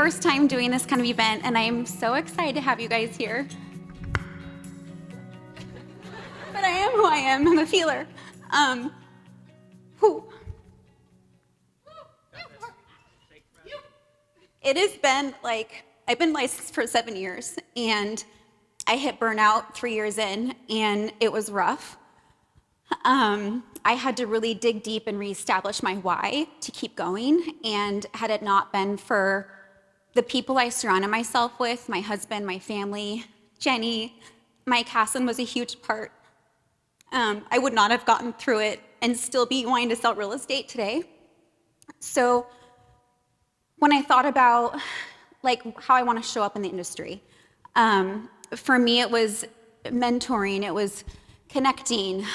first time doing this kind of event, and I'm so excited to have you guys here. But I am who I am. I'm a feeler. It has been like, I've been licensed for 7 years, and I hit burnout 3 years in, and it was rough. I had to really dig deep and reestablish my why to keep going, and had it not been for the people I surrounded myself with, my husband, my family, Jenny, Mike Hassan was a huge part. I would not have gotten through it and still be wanting to sell real estate today. So when I thought about like how I want to show up in the industry, for me it was mentoring, it was connecting,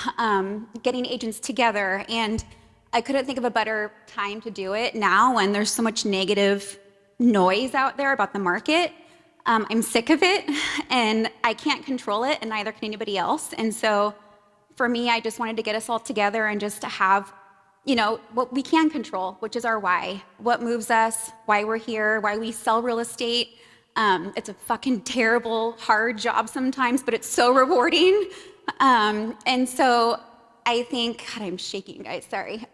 getting agents together, and I couldn't think of a better time to do it now when there's so much negative noise out there about the market. I'm sick of it, and I can't control it, and neither can anybody else. And so for me, I just wanted to get us all together and just to have, you know, what we can control, which is our why, what moves us, why we're here, why we sell real estate. It's a fucking terrible, hard job sometimes, but it's so rewarding. And so I think, God, I'm shaking, guys, sorry.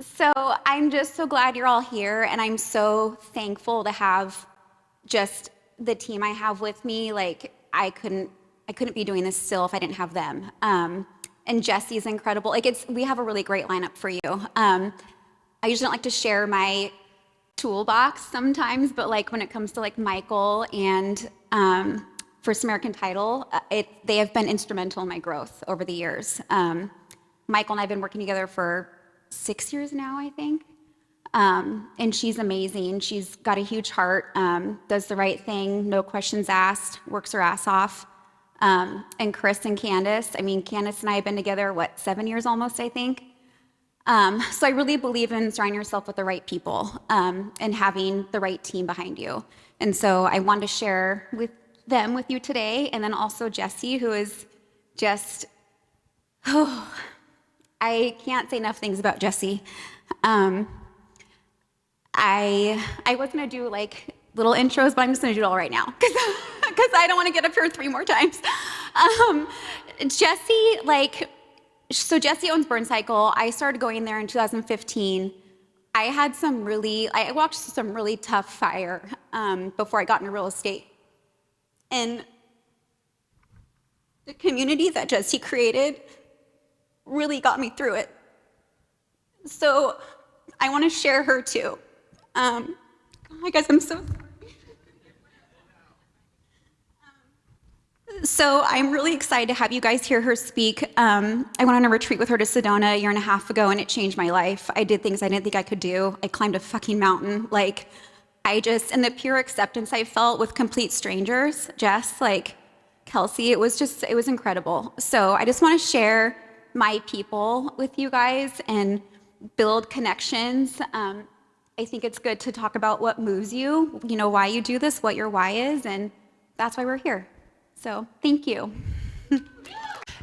So I'm just so glad you're all here, and I'm so thankful to have just the team I have with me. Like, I couldn't be doing this still if I didn't have them. And Jesse's incredible. Like, we have a really great lineup for you. I usually don't like to share my toolbox sometimes, but like when it comes to like Michael and First American Title, they have been instrumental in my growth over the years. Michael and I have been working together for 6 years now, I think. And she's amazing. She's got a huge heart, does the right thing, no questions asked, works her ass off. And Chris and Candace, I mean, Candace and I have been together, 7 years almost, I think. So I really believe in surrounding yourself with the right people, and having the right team behind you. And so I wanted to share with you today, and then also Jesse, who is just, I can't say enough things about Jesse. I was gonna do like little intros, but I'm just gonna do it all right now because I don't want to get up here 3 more times. Jesse, so Jesse owns Burn Cycle. I started going there in 2015. I walked some really tough fire before I got into real estate. And the community that Jesse created really got me through it. So I want to share her too. I guess I'm so sorry. So I'm really excited to have you guys hear her speak. I went on a retreat with her to Sedona 1.5 years ago, and it changed my life. I did things I didn't think I could do. I climbed a fucking mountain. And the pure acceptance I felt with complete strangers, Jess, Kelsey, it was incredible. So I just want to share my people with you guys and build connections. I think it's good to talk about what moves you, why you do this, what your why is, and that's why we're here. So thank you.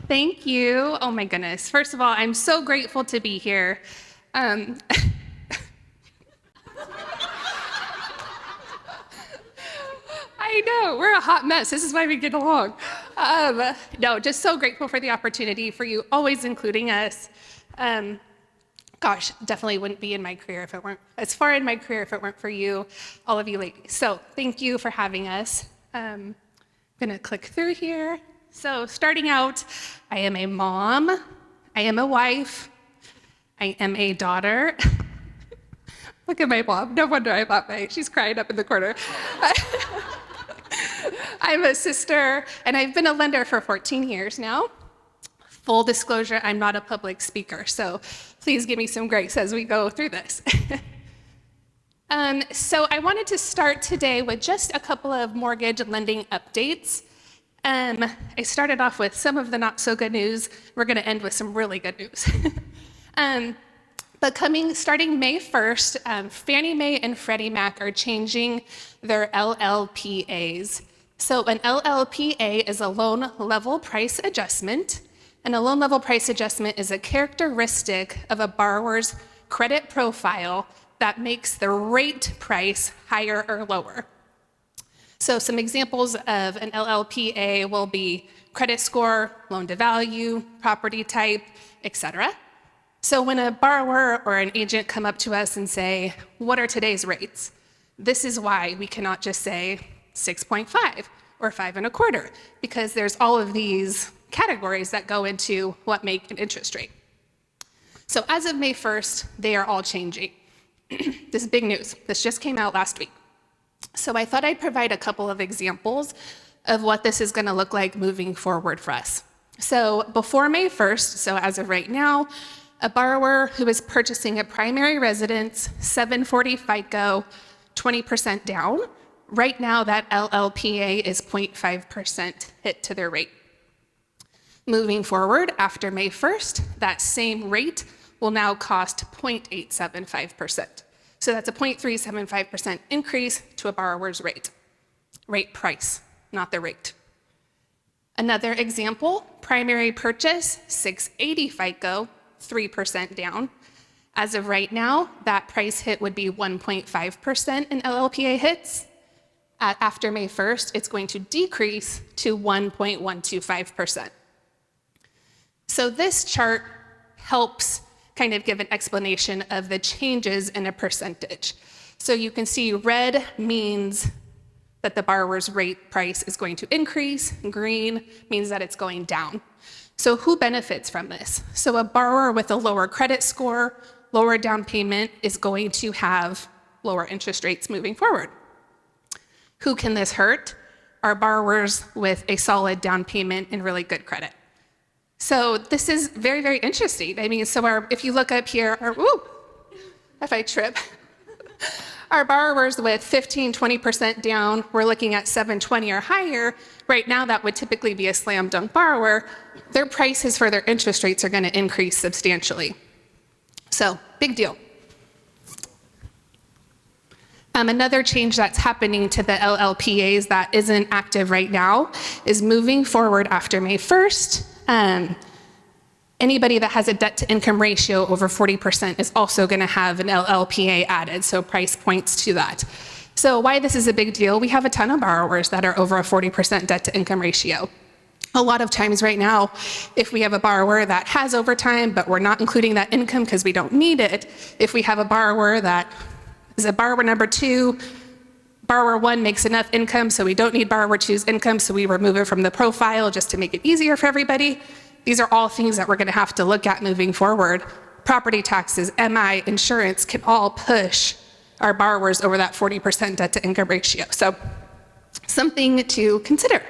Thank you. Oh my goodness. First of all, I'm so grateful to be here. I know, we're a hot mess. This is why we get along. No, just so grateful for the opportunity, for you always including us. Gosh, definitely wouldn't be in my career if it weren't, as far in my career if it weren't for you, all of you ladies. So thank you for having us. I'm gonna click through here. So starting out, I am a mom, I am a wife, I am a daughter. Look at my mom, no wonder I thought she's crying up in the corner. I'm a sister, and I've been a lender for 14 years now. Full disclosure, I'm not a public speaker, so please give me some grace as we go through this. So I wanted to start today with just a couple of mortgage lending updates. I started off with some of the not so good news. We're gonna end with some really good news. But starting May 1st, Fannie Mae and Freddie Mac are changing their LLPAs. So an LLPA is a loan level price adjustment, and a loan level price adjustment is a characteristic of a borrower's credit profile that makes the rate price higher or lower. So some examples of an LLPA will be credit score, loan to value, property type, etc. So when a borrower or an agent come up to us and say, what are today's rates? This is why we cannot just say 6.5 or 5.25, because there's all of these categories that go into what make an interest rate. So as of May 1st, they are all changing. This is big news. This just came out last week. So I thought I'd provide a couple of examples of what this is going to look like moving forward for us. So before May 1st, so as of right now, a borrower who is purchasing a primary residence, 740 FICO, 20% down, right now that LLPA is 0.5% hit to their rate. Moving forward, after May 1st, that same rate will now cost 0.875%. So that's a 0.375% increase to a borrower's rate price, not the rate. Another example, primary purchase, 680 FICO, 3% down. As of right now, that price hit would be 1.5% in LLPA hits. After May 1st, it's going to decrease to 1.125%. So this chart helps kind of give an explanation of the changes in a percentage. So you can see red means that the borrower's rate price is going to increase, green means that it's going down. So who benefits from this? So a borrower with a lower credit score, lower down payment is going to have lower interest rates moving forward. Who can this hurt? Are borrowers with a solid down payment and really good credit. So this is very, very interesting. I mean, so if you look up here, if I trip, our borrowers with 15, 20% down, we're looking at 720 or higher. Right now, that would typically be a slam dunk borrower. Their prices for their interest rates are going to increase substantially. So, big deal. Another change that's happening to the LLPAs that isn't active right now is moving forward after May 1st. Anybody that has a debt to income ratio over 40% is also going to have an LLPA added, so price points to that. So why this is a big deal, we have a ton of borrowers that are over a 40% debt to income ratio. A lot of times right now, if we have a borrower that has overtime, but we're not including that income because we don't need it, if we have a borrower that is a borrower number 2, borrower 1 makes enough income, so we don't need borrower 2's income, so we remove it from the profile just to make it easier for everybody. These are all things that we're going to have to look at moving forward. Property taxes, MI, insurance can all push our borrowers over that 40% debt to income ratio. So something to consider.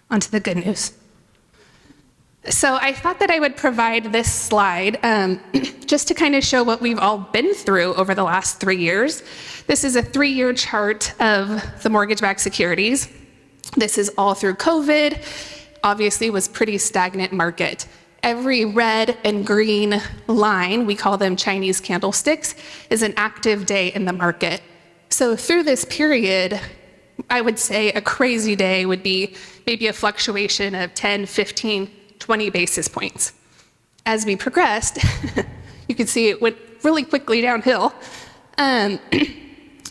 On to the good news. So I thought that I would provide this slide just to kind of show what we've all been through over the last 3 years. This is a 3-year chart of the mortgage-backed securities. This is all through COVID. Obviously, was pretty stagnant market. Every red and green line, we call them Chinese candlesticks, is an active day in the market. So through this period, I would say a crazy day would be maybe a fluctuation of 10, 15, 20 basis points. As we progressed, you can see it went really quickly downhill.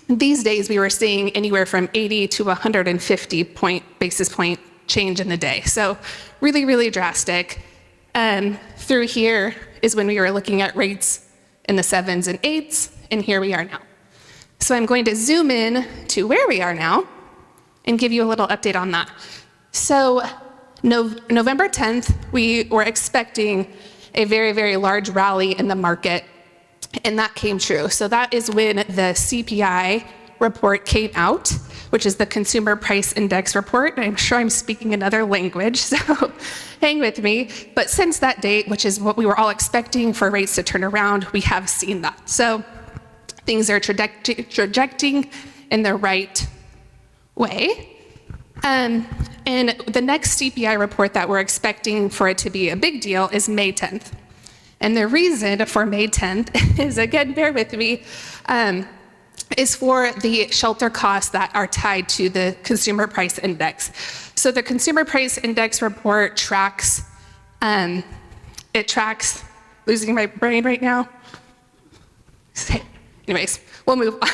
These days, we were seeing anywhere from 80 to 150 basis point change in the day. So really, really drastic. Through here is when we were looking at rates in the 7s and 8s, and here we are now. So I'm going to zoom in to where we are now and give you a little update on that. So November 10th, we were expecting a very, very large rally in the market, and that came true. So that is when the CPI report came out, which is the Consumer Price Index report. I'm sure I'm speaking another language, so hang with me. But since that date, which is what we were all expecting for rates to turn around, we have seen that. So things are trajecting in the right way. And the next CPI report that we're expecting for it to be a big deal is May 10th. And the reason for May 10th is, again, bear with me, is for the shelter costs that are tied to the Consumer Price Index. So the Consumer Price Index report tracks, losing my brain right now, Anyways, we'll move on.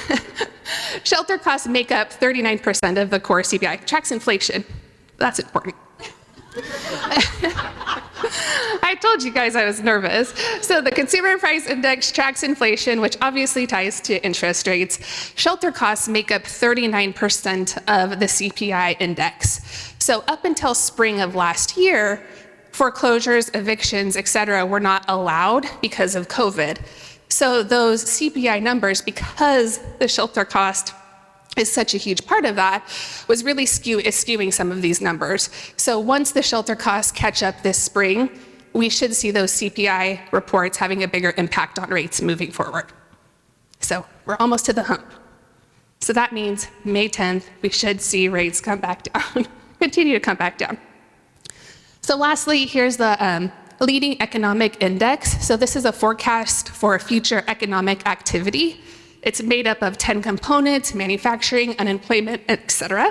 Shelter costs make up 39% of the core CPI. Tracks inflation. That's important. I told you guys I was nervous. So the Consumer Price Index tracks inflation, which obviously ties to interest rates. Shelter costs make up 39% of the CPI index. So up until spring of last year, foreclosures, evictions, et cetera, were not allowed because of COVID. So those CPI numbers, because the shelter cost is such a huge part of that, was really skewing some of these numbers. So once the shelter costs catch up this spring, we should see those CPI reports having a bigger impact on rates moving forward. So we're almost to the hump. So that means May 10th, we should see rates come back down, continue to come back down. So lastly, here's the leading economic index. So this is a forecast for future economic activity. It's made up of 10 components: manufacturing, unemployment, et cetera.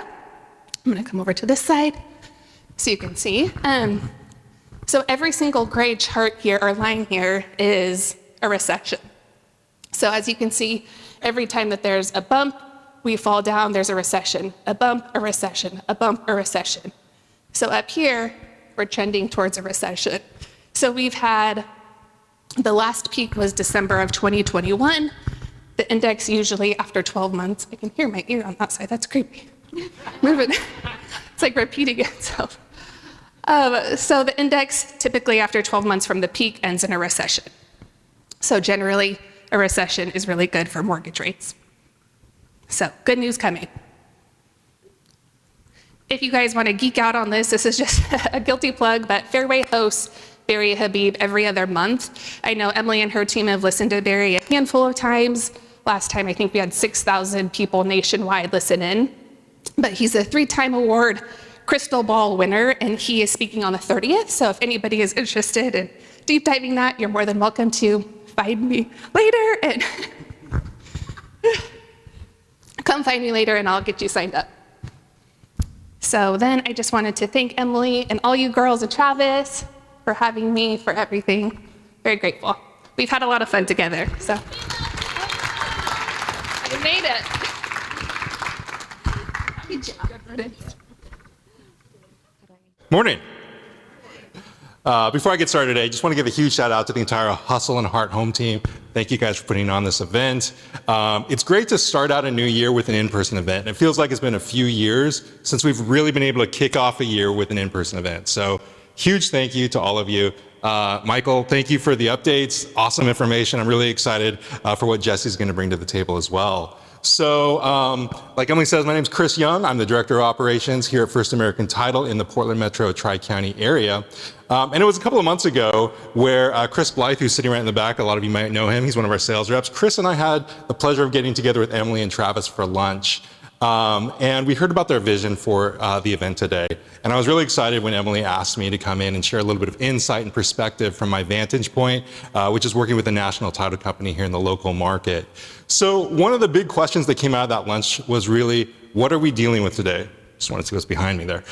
I'm gonna come over to this side so you can see. So every single gray chart here or line here is a recession. So as you can see, every time that there's a bump, we fall down, there's a recession. A bump, a recession, a bump, a recession. So up here, we're trending towards a recession. So we've had, the last peak was December of 2021. The index usually after 12 months, I can hear my ear on that side, that's creepy. Moving, it's like repeating itself. So the index typically after 12 months from the peak ends in a recession. So generally, a recession is really good for mortgage rates. So good news coming. If you guys want to geek out on this is just a guilty plug, but Fairway hosts Barry Habib every other month. I know Emily and her team have listened to Barry a handful of times. Last time, I think we had 6,000 people nationwide listen in. But he's a 3-time award Crystal Ball winner, and he is speaking on the 30th. So if anybody is interested in deep diving that, you're more than welcome to find me later and come find me later and I'll get you signed up. So then I just wanted to thank Emily and all you girls at Travis for having me, for everything. Very grateful. We've had a lot of fun together, so. I made it. Good job. Morning. Before I get started today, I just want to give a huge shout out to the entire Hustle and Heart home team. Thank you guys for putting on this event. It's great to start out a new year with an in-person event. It feels like it's been a few years since we've really been able to kick off a year with an in-person event. So huge thank you to all of you. Michael, thank you for the updates. Awesome information. I'm really excited for what Jesse's going to bring to the table as well. So, like Emily says, my name is Chris Young. I'm the Director of Operations here at First American Title in the Portland Metro Tri-County area. And it was a couple of months ago where Chris Blythe, who's sitting right in the back, a lot of you might know him, he's one of our sales reps. Chris and I had the pleasure of getting together with Emily and Travis for lunch. And we heard about their vision for the event today. And I was really excited when Emily asked me to come in and share a little bit of insight and perspective from my vantage point, which is working with a national title company here in the local market. So one of the big questions that came out of that lunch was really, what are we dealing with today? Just wanted to see what's behind me there.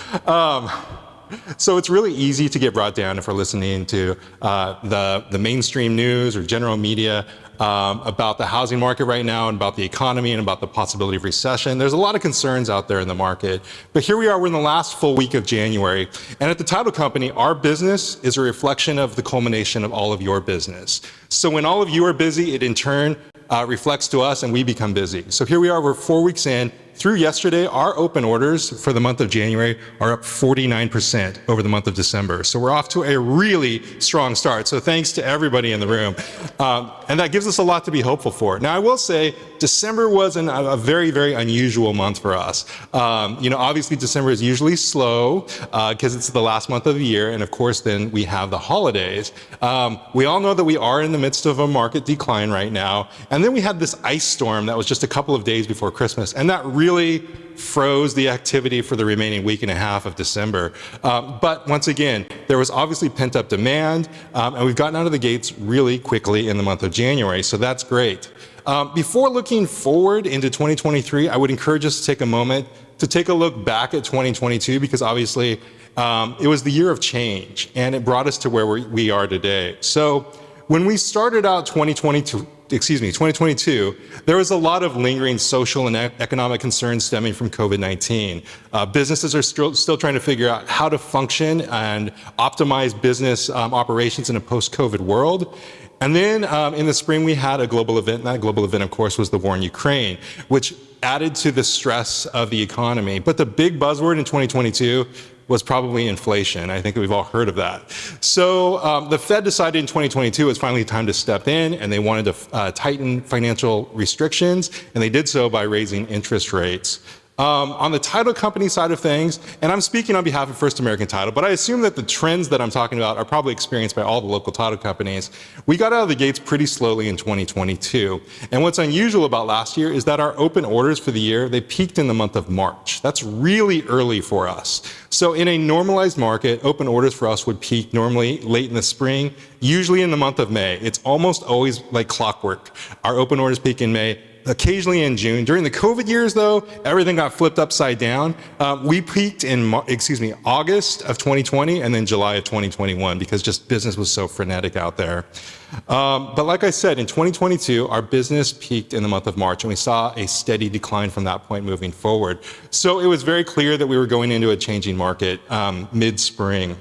So it's really easy to get brought down if we're listening to the mainstream news or general media about the housing market right now and about the economy and about the possibility of recession. There's a lot of concerns out there in the market. But here we are, we're in the last full week of January. And at the title company, our business is a reflection of the culmination of all of your business. So when all of you are busy, it in turn reflects to us and we become busy. So here we are, we're 4 weeks in. Through yesterday, our open orders for the month of January are up 49% over the month of December. So we're off to a really strong start. So thanks to everybody in the room. And that gives us a lot to be hopeful for. Now, I will say December was a very, very unusual month for us. Obviously December is usually slow because it's the last month of the year. And of course, then we have the holidays. We all know that we are in the midst of a market decline right now. And then we had this ice storm that was just a couple of days before Christmas. And that really froze the activity for the remaining week and a half of December. But once again, there was obviously pent-up demand, and we've gotten out of the gates really quickly in the month of January, so that's great. Before looking forward into 2023, I would encourage us to take a moment to take a look back at 2022, because obviously it was the year of change, and it brought us to where we are today. So when we started out 2022, 2022, there was a lot of lingering social and economic concerns stemming from COVID-19. Businesses are still trying to figure out how to function and optimize business operations in a post-COVID world. And then in the spring, we had a global event, and that global event, of course, was the war in Ukraine, which added to the stress of the economy. But the big buzzword in 2022 was probably inflation. I think we've all heard of that. So the Fed decided in 2022 it's finally time to step in, and they wanted to tighten financial restrictions, and they did so by raising interest rates. On the title company side of things, and I'm speaking on behalf of First American Title, but I assume that the trends that I'm talking about are probably experienced by all the local title companies. We got out of the gates pretty slowly in 2022. And what's unusual about last year is that our open orders for the year, they peaked in the month of March. That's really early for us. So in a normalized market, open orders for us would peak normally late in the spring, usually in the month of May. It's almost always like clockwork. Our open orders peak in May, occasionally in June. During the COVID years, though, everything got flipped upside down. We peaked in, August of 2020 and then July of 2021 because just business was so frenetic out there. But like I said, in 2022, our business peaked in the month of March, and we saw a steady decline from that point moving forward. So it was very clear that we were going into a changing market mid-spring.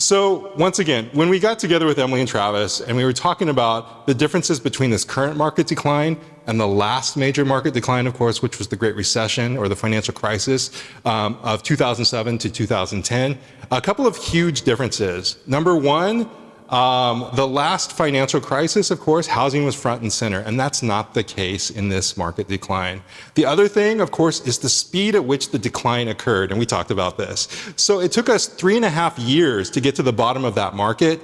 So once again, when we got together with Emily and Travis and we were talking about the differences between this current market decline and the last major market decline, of course, which was the Great Recession or the financial crisis of 2007 to 2010, a couple of huge differences. Number one, the last financial crisis, of course, housing was front and center, and that's not the case in this market decline. The other thing, of course, is the speed at which the decline occurred, and we talked about this. So it took us 3.5 years to get to the bottom of that market,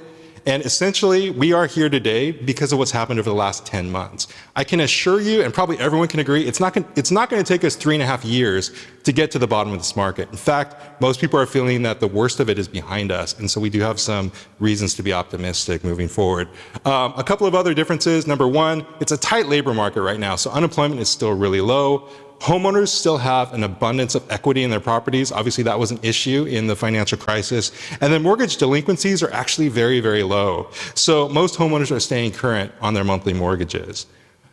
and essentially, we are here today because of what's happened over the last 10 months. I can assure you, and probably everyone can agree, it's not going to take us 3.5 years to get to the bottom of this market. In fact, most people are feeling that the worst of it is behind us, and so we do have some reasons to be optimistic moving forward. A couple of other differences. Number one, it's a tight labor market right now, so unemployment is still really low. Homeowners still have an abundance of equity in their properties. Obviously, that was an issue in the financial crisis. And then mortgage delinquencies are actually very, very low. So most homeowners are staying current on their monthly mortgages.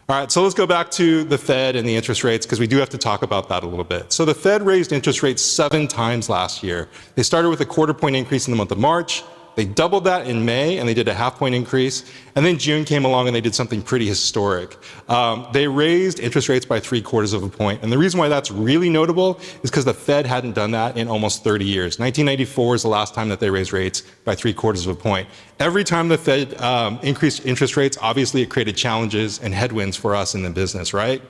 All right, so let's go back to the Fed and the interest rates because we do have to talk about that a little bit. So the Fed raised interest rates 7 times last year. They started with a 1/4 point increase in the month of March. They doubled that in May, and they did a 1/2 point increase. And then June came along, and they did something pretty historic. They raised interest rates by 3/4 of a point. And the reason why that's really notable is because the Fed hadn't done that in almost 30 years. 1994 is the last time that they raised rates by 3/4 of a point. Every time the Fed increased interest rates, obviously it created challenges and headwinds for us in the business, right?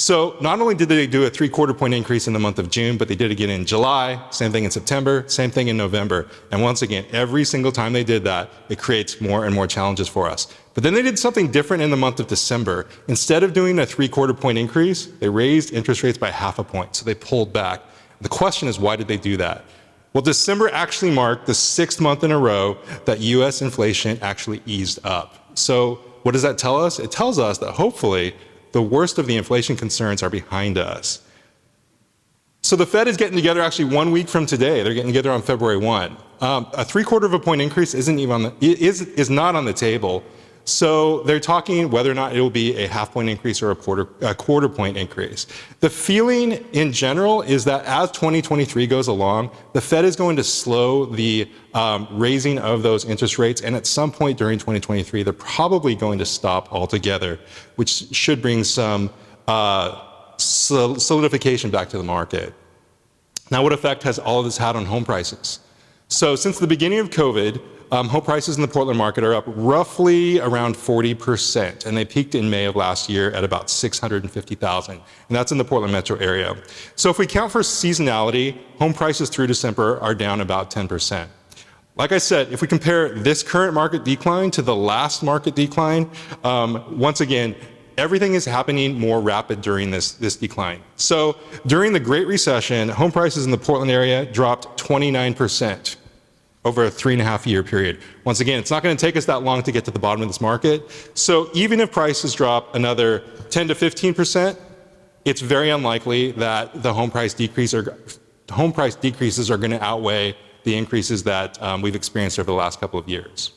So not only did they do a 3/4 point increase in the month of June, but they did again in July, same thing in September, same thing in November. And once again, every single time they did that, it creates more and more challenges for us. But then they did something different in the month of December. Instead of doing a 3/4 point increase, they raised interest rates by 1/2 point. So they pulled back. The question is, why did they do that? Well, December actually marked the 6th month in a row that US inflation actually eased up. So what does that tell us? It tells us that hopefully the worst of the inflation concerns are behind us. So the Fed is getting together actually 1 week from today. They're getting together on February 1. A 3/4 of a point increase is not on the table. So they're talking whether or not it will be a 1/2 point increase or a 1/4 point increase. The feeling in general is that as 2023 goes along, the Fed is going to slow the raising of those interest rates, and at some point during 2023, they're probably going to stop altogether, which should bring some solidification back to the market. Now, what effect has all of this had on home prices? So since the beginning of COVID, home prices in the Portland market are up roughly around 40%, and they peaked in May of last year at about 650,000, and that's in the Portland metro area. So if we count for seasonality, home prices through December are down about 10%. Like I said, if we compare this current market decline to the last market decline, once again, everything is happening more rapid during this decline. So during the Great Recession, home prices in the Portland area dropped 29%. Over a 3.5 year period. Once again, it's not going to take us that long to get to the bottom of this market. So even if prices drop another 10 to 15%, it's very unlikely that the home price decreases are going to outweigh the increases that we've experienced over the last couple of years.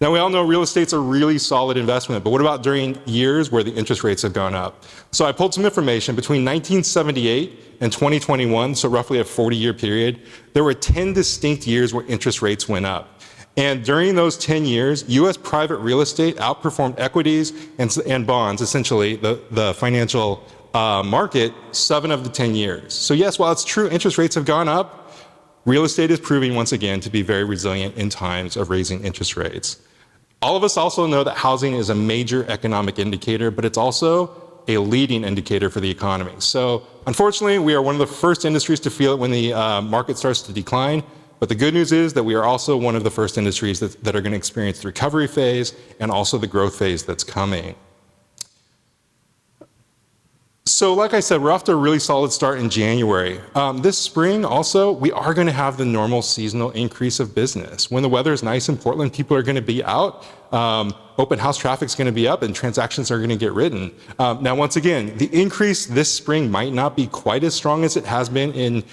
Now, we all know real estate's a really solid investment, but what about during years where the interest rates have gone up? So I pulled some information. Between 1978 and 2021, so roughly a 40-year period, there were 10 distinct years where interest rates went up. And during those 10 years, US private real estate outperformed equities and bonds, essentially the financial market, 7 of the 10 years. So yes, while it's true interest rates have gone up, real estate is proving once again to be very resilient in times of raising interest rates. All of us also know that housing is a major economic indicator, but it's also a leading indicator for the economy. So unfortunately, we are one of the first industries to feel it when the market starts to decline. But the good news is that we are also one of the first industries that are going to experience the recovery phase and also the growth phase that's coming. So like I said, we're off to a really solid start in January. This spring also, we are going to have the normal seasonal increase of business. When the weather is nice in Portland, people are going to be out. Open house traffic is going to be up and transactions are going to get written. Now, once again, the increase this spring might not be quite as strong as it has been in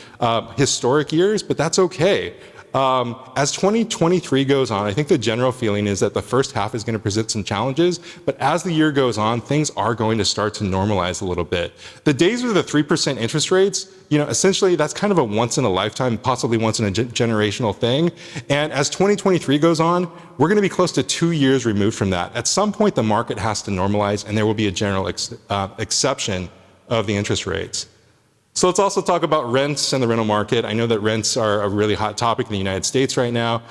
historic years, but that's okay. As 2023 goes on, I think the general feeling is that the first half is going to present some challenges, but as the year goes on, things are going to start to normalize a little bit. The days with the 3% interest rates, essentially that's kind of a once in a lifetime, possibly once in a generational thing. And as 2023 goes on, we're going to be close to 2 years removed from that. At some point, the market has to normalize and there will be a general exception of the interest rates. So let's also talk about rents and the rental market. I know that rents are a really hot topic in the United States right now.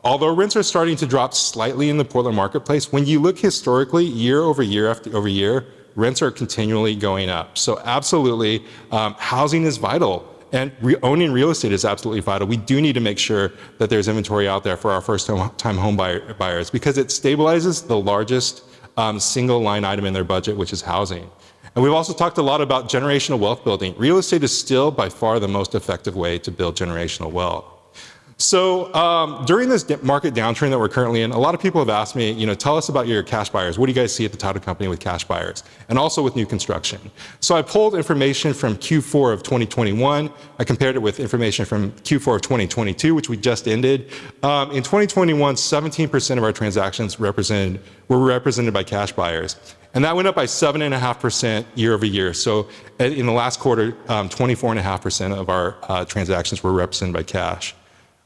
Although rents are starting to drop slightly in the Portland marketplace, when you look historically, year over year over year, rents are continually going up. So absolutely, housing is vital. And owning real estate is absolutely vital. We do need to make sure that there's inventory out there for our first-time home buyers because it stabilizes the largest single line item in their budget, which is housing. And we've also talked a lot about generational wealth building. Real estate is still by far the most effective way to build generational wealth. So during this market downturn that we're currently in, a lot of people have asked me, tell us about your cash buyers. What do you guys see at the title company with cash buyers? And also with new construction. So I pulled information from Q4 of 2021. I compared it with information from Q4 of 2022, which we just ended. In 2021, 17% of our transactions were represented by cash buyers. And that went up by 7.5% year over year. So in the last quarter, 24.5% of our transactions were represented by cash.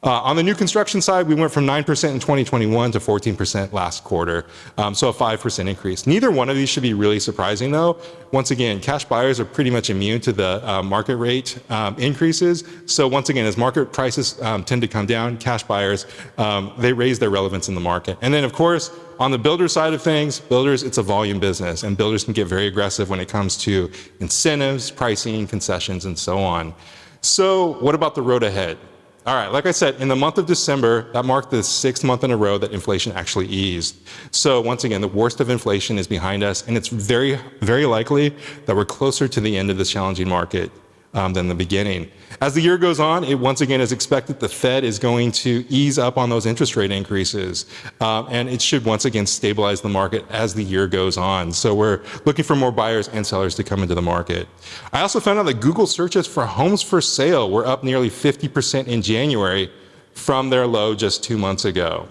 On the new construction side, we went from 9% in 2021 to 14% last quarter, so a 5% increase. Neither one of these should be really surprising though. Once again, cash buyers are pretty much immune to the market rate increases. So once again, as market prices tend to come down, cash buyers, they raise their relevance in the market. And then of course, on the builder side of things, builders, it's a volume business, and builders can get very aggressive when it comes to incentives, pricing, concessions, and so on. So what about the road ahead? All right, like I said, in the month of December, that marked the 6th month in a row that inflation actually eased. So once again, the worst of inflation is behind us, and it's very, very likely that we're closer to the end of this challenging market than the beginning. As the year goes on, it once again is expected the Fed is going to ease up on those interest rate increases, and it should once again stabilize the market as the year goes on. So we're looking for more buyers and sellers to come into the market. I also found out that Google searches for homes for sale were up nearly 50% in January from their low just 2 months ago.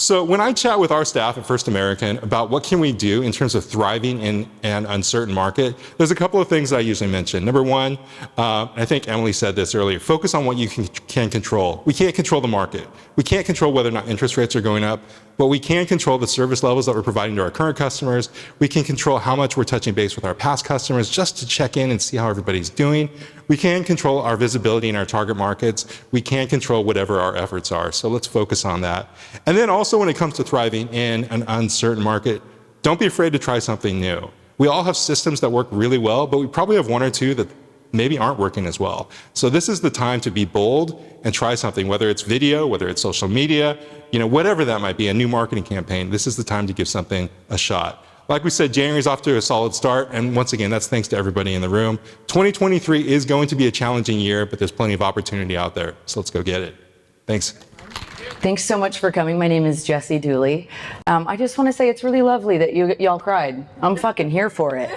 So when I chat with our staff at First American about what can we do in terms of thriving in an uncertain market, there's a couple of things that I usually mention. Number one, I think Emily said this earlier, focus on what you can control. We can't control the market. We can't control whether or not interest rates are going up, but we can control the service levels that we're providing to our current customers. We can control how much we're touching base with our past customers just to check in and see how everybody's doing. We can control our visibility in our target markets. We can control whatever our efforts are. So let's focus on that. And then also when it comes to thriving in an uncertain market, don't be afraid to try something new. We all have systems that work really well, but we probably have one or two that maybe aren't working as well. So this is the time to be bold and try something, whether it's video, whether it's social media, whatever that might be, a new marketing campaign. This is the time to give something a shot. Like we said, January's off to a solid start, and once again, that's thanks to everybody in the room. 2023 is going to be a challenging year, but there's plenty of opportunity out there, so let's go get it. Thanks. Thanks so much for coming. My name is Jessie Dooley. I just want to say it's really lovely that y'all cried. I'm fucking here for it.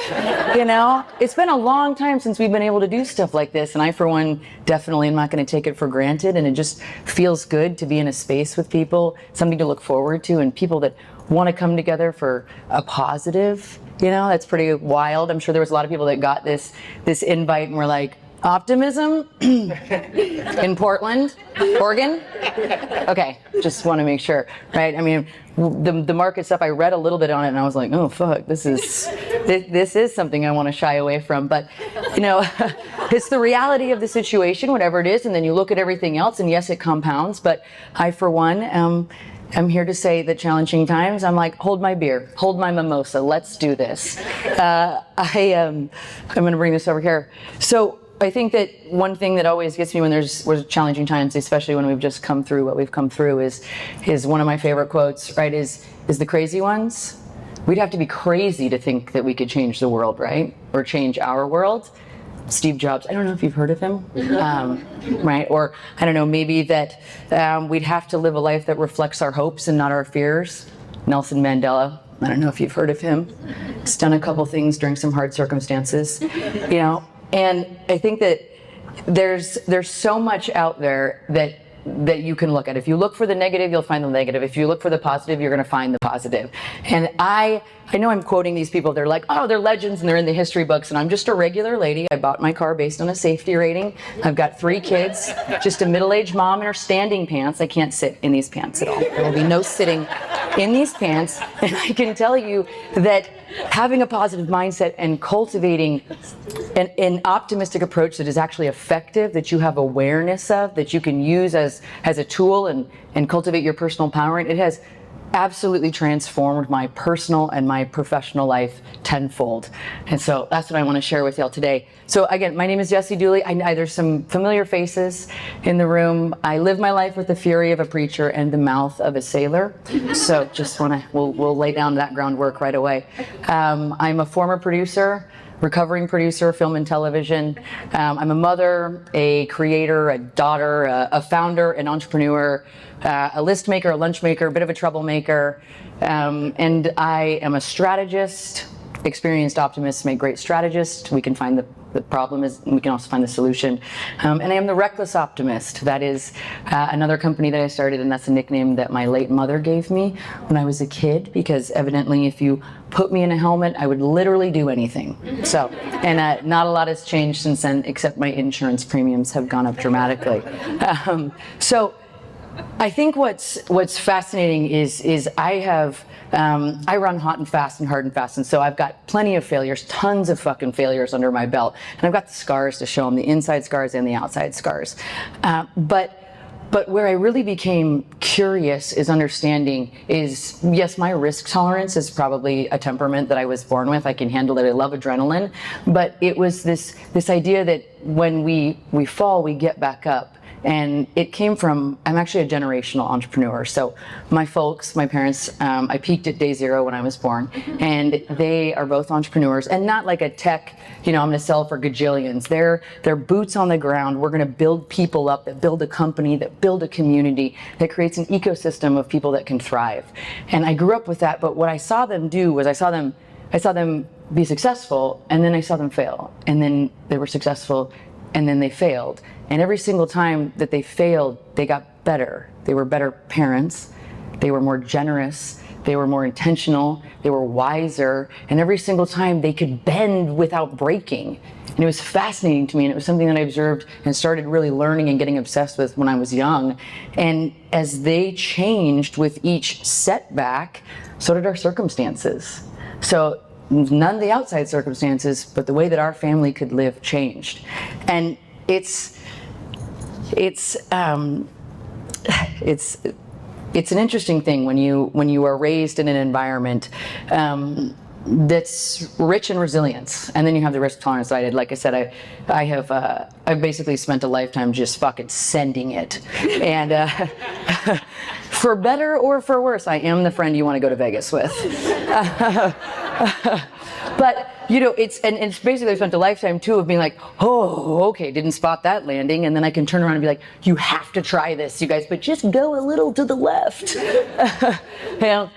You know, it's been a long time since we've been able to do stuff like this, and I, for one, definitely am not going to take it for granted. And it just feels good to be in a space with people, something to look forward to, and people that want to come together for a positive. You know, that's pretty wild. I'm sure there was a lot of people that got this invite and were like, Optimism in Portland, Oregon? Okay, just want to make sure, right? I mean, the market stuff, I read a little bit on it and I was like, oh fuck, this is something I want to shy away from. But, you know, it's the reality of the situation, whatever it is, and then you look at everything else and yes, it compounds. But I, for one, I'm here to say that challenging times, I'm like, hold my beer, hold my mimosa, let's do this. I'm going to bring this over here. So I think that one thing that always gets me when there's challenging times, especially when we've just come through what we've come through, is one of my favorite quotes, right, is the crazy ones. We'd have to be crazy to think that we could change the world, right? Or change our world. Steve Jobs, I don't know if you've heard of him, right? Or I don't know, maybe that we'd have to live a life that reflects our hopes and not our fears. Nelson Mandela, I don't know if you've heard of him. He's done a couple things during some hard circumstances, you know. And I think that there's so much out there that you can look at. If you look for the negative, you'll find the negative. If you look for the positive, you're going to find the positive. And I know I'm quoting these people. They're like, oh, they're legends and they're in the history books. And I'm just a regular lady. I bought my car based on a safety rating. I've got 3 kids, just a middle-aged mom in her standing pants. I can't sit in these pants at all. There will be no sitting in these pants. And I can tell you that having a positive mindset and cultivating an optimistic approach that is actually effective, that you have awareness of, that you can use as a tool and cultivate your personal power, it has absolutely transformed my personal and my professional life tenfold. And so that's what I want to share with y'all today. So again, my name is Jessie Dooley. There's some familiar faces in the room. I live my life with the fury of a preacher and the mouth of a sailor. So just we'll lay down that groundwork right away. I'm a former producer, recovering producer, film and television. I'm a mother, a creator, a daughter, a founder, an entrepreneur, a list maker, a lunch maker, a bit of a troublemaker. And I am a strategist. Experienced optimists make great strategists. We can find the problem is, we can also find the solution. And I am the reckless optimist. That is another company that I started, and that's a nickname that my late mother gave me when I was a kid, because evidently if you put me in a helmet, I would literally do anything. So, and not a lot has changed since then, except my insurance premiums have gone up dramatically. So I think what's fascinating is I run hot and fast and hard and fast, and so I've got plenty of failures, tons of fucking failures under my belt, and I've got the scars to show them, the inside scars and the outside scars. But where I really became curious is understanding is, yes, my risk tolerance is probably a temperament that I was born with. I can handle it. I love adrenaline, but it was this idea that when we fall, we get back up. And it came from, I'm actually a generational entrepreneur. So my folks, my parents, I peaked at day 0 when I was born, and they are both entrepreneurs, and not like a tech, I'm going to sell for gajillions. They're boots on the ground. We're going to build people up, that build a company, that build a community, that creates an ecosystem of people that can thrive. And I grew up with that, but what I saw them do was I saw them be successful, and then I saw them fail. And then they were successful, and then they failed. And every single time that they failed, they got better. They were better parents. They were more generous. They were more intentional. They were wiser. And every single time they could bend without breaking. And it was fascinating to me. And it was something that I observed and started really learning and getting obsessed with when I was young. And as they changed with each setback, so did our circumstances. So none of the outside circumstances, but the way that our family could live changed. And it's an interesting thing when you are raised in an environment that's rich in resilience, and then you have the risk tolerance that I did. Like I said, I've basically spent a lifetime just fucking sending it, and for better or for worse, I am the friend you want to go to Vegas with. But it's basically I spent a lifetime too of being like, oh, okay, didn't spot that landing, and then I can turn around and be like, you have to try this, you guys, but just go a little to the left. And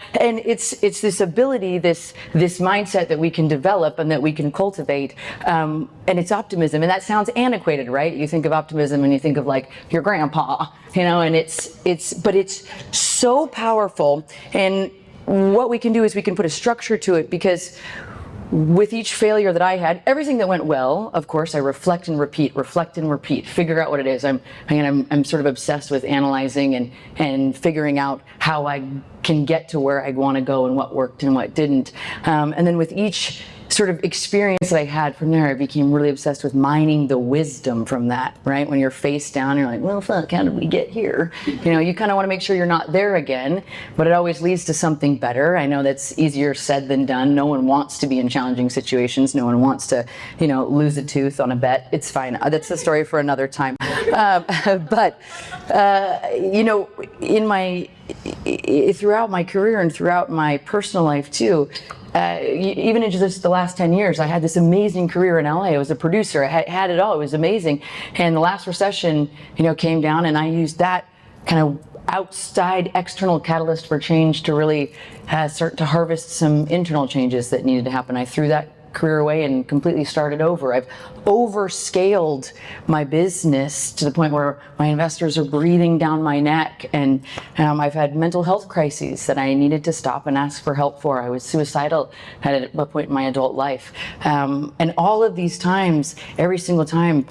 it's this ability, this mindset that we can develop and that we can cultivate, and it's optimism. And that sounds antiquated, right? You think of optimism and you think of like your grandpa, and but it's so powerful. And what we can do is we can put a structure to it, because with each failure that I had, everything that went well, of course, I reflect and repeat, figure out what it is. I'm sort of obsessed with analyzing and figuring out how I can get to where I want to go and what worked and what didn't. And then with each sort of experience that I had from there, I became really obsessed with mining the wisdom from that, right? When you're face down, you're like, well, fuck, how did we get here? You kind of want to make sure you're not there again, but it always leads to something better. I know that's easier said than done. No one wants to be in challenging situations. No one wants to, lose a tooth on a bet. It's fine. That's a story for another time. But throughout my career and throughout my personal life too, even in just the last 10 years, I had this amazing career in LA. I was a producer. I had it all. It was amazing. And the last recession, came down, and I used that kind of outside external catalyst for change to really start to harvest some internal changes that needed to happen. I threw that career away and completely started over. I've overscaled my business to the point where my investors are breathing down my neck, and I've had mental health crises that I needed to stop and ask for help for. I was suicidal at a point in my adult life, and all of these times, every single time,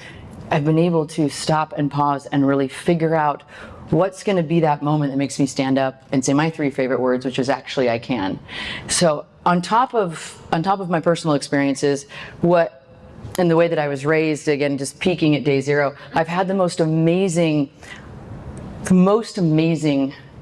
I've been able to stop and pause and really figure out what's going to be that moment that makes me stand up and say my 3 favorite words, which is actually I can. So on top of my personal experiences, and the way that I was raised, again, just peaking at day 0, I've had the most amazing,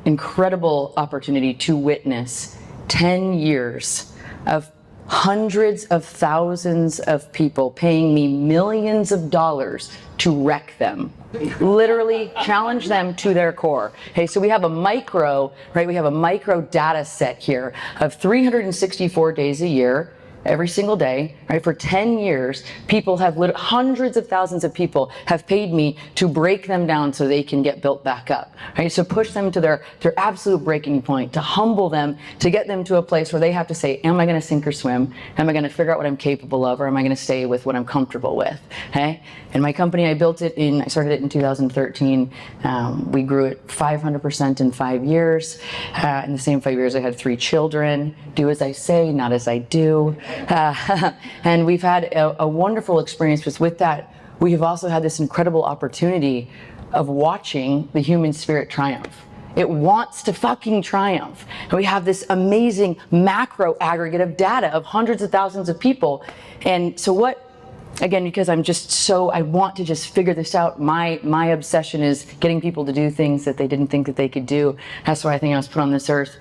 incredible opportunity to witness 10 years of hundreds of thousands of people paying me millions of dollars to wreck them, literally challenge them to their core. Okay, so we have a micro data set here of 364 days a year, every single day, right? For 10 years, people have hundreds of thousands of people have paid me to break them down so they can get built back up, right? So push them to their absolute breaking point, to humble them, to get them to a place where they have to say, am I going to sink or swim? Am I going to figure out what I'm capable of, or am I going to stay with what I'm comfortable with? Okay? And my company, I started it in 2013. We grew it 500% in 5 years. In the same 5 years, I had 3 children. Do as I say, not as I do. And we've had a wonderful experience with that. We have also had this incredible opportunity of watching the human spirit triumph. It wants to fucking triumph. And we have this amazing macro aggregate of data of hundreds of thousands of people. And so again, because I want to just figure this out. My obsession is getting people to do things that they didn't think that they could do. That's why I think I was put on this earth.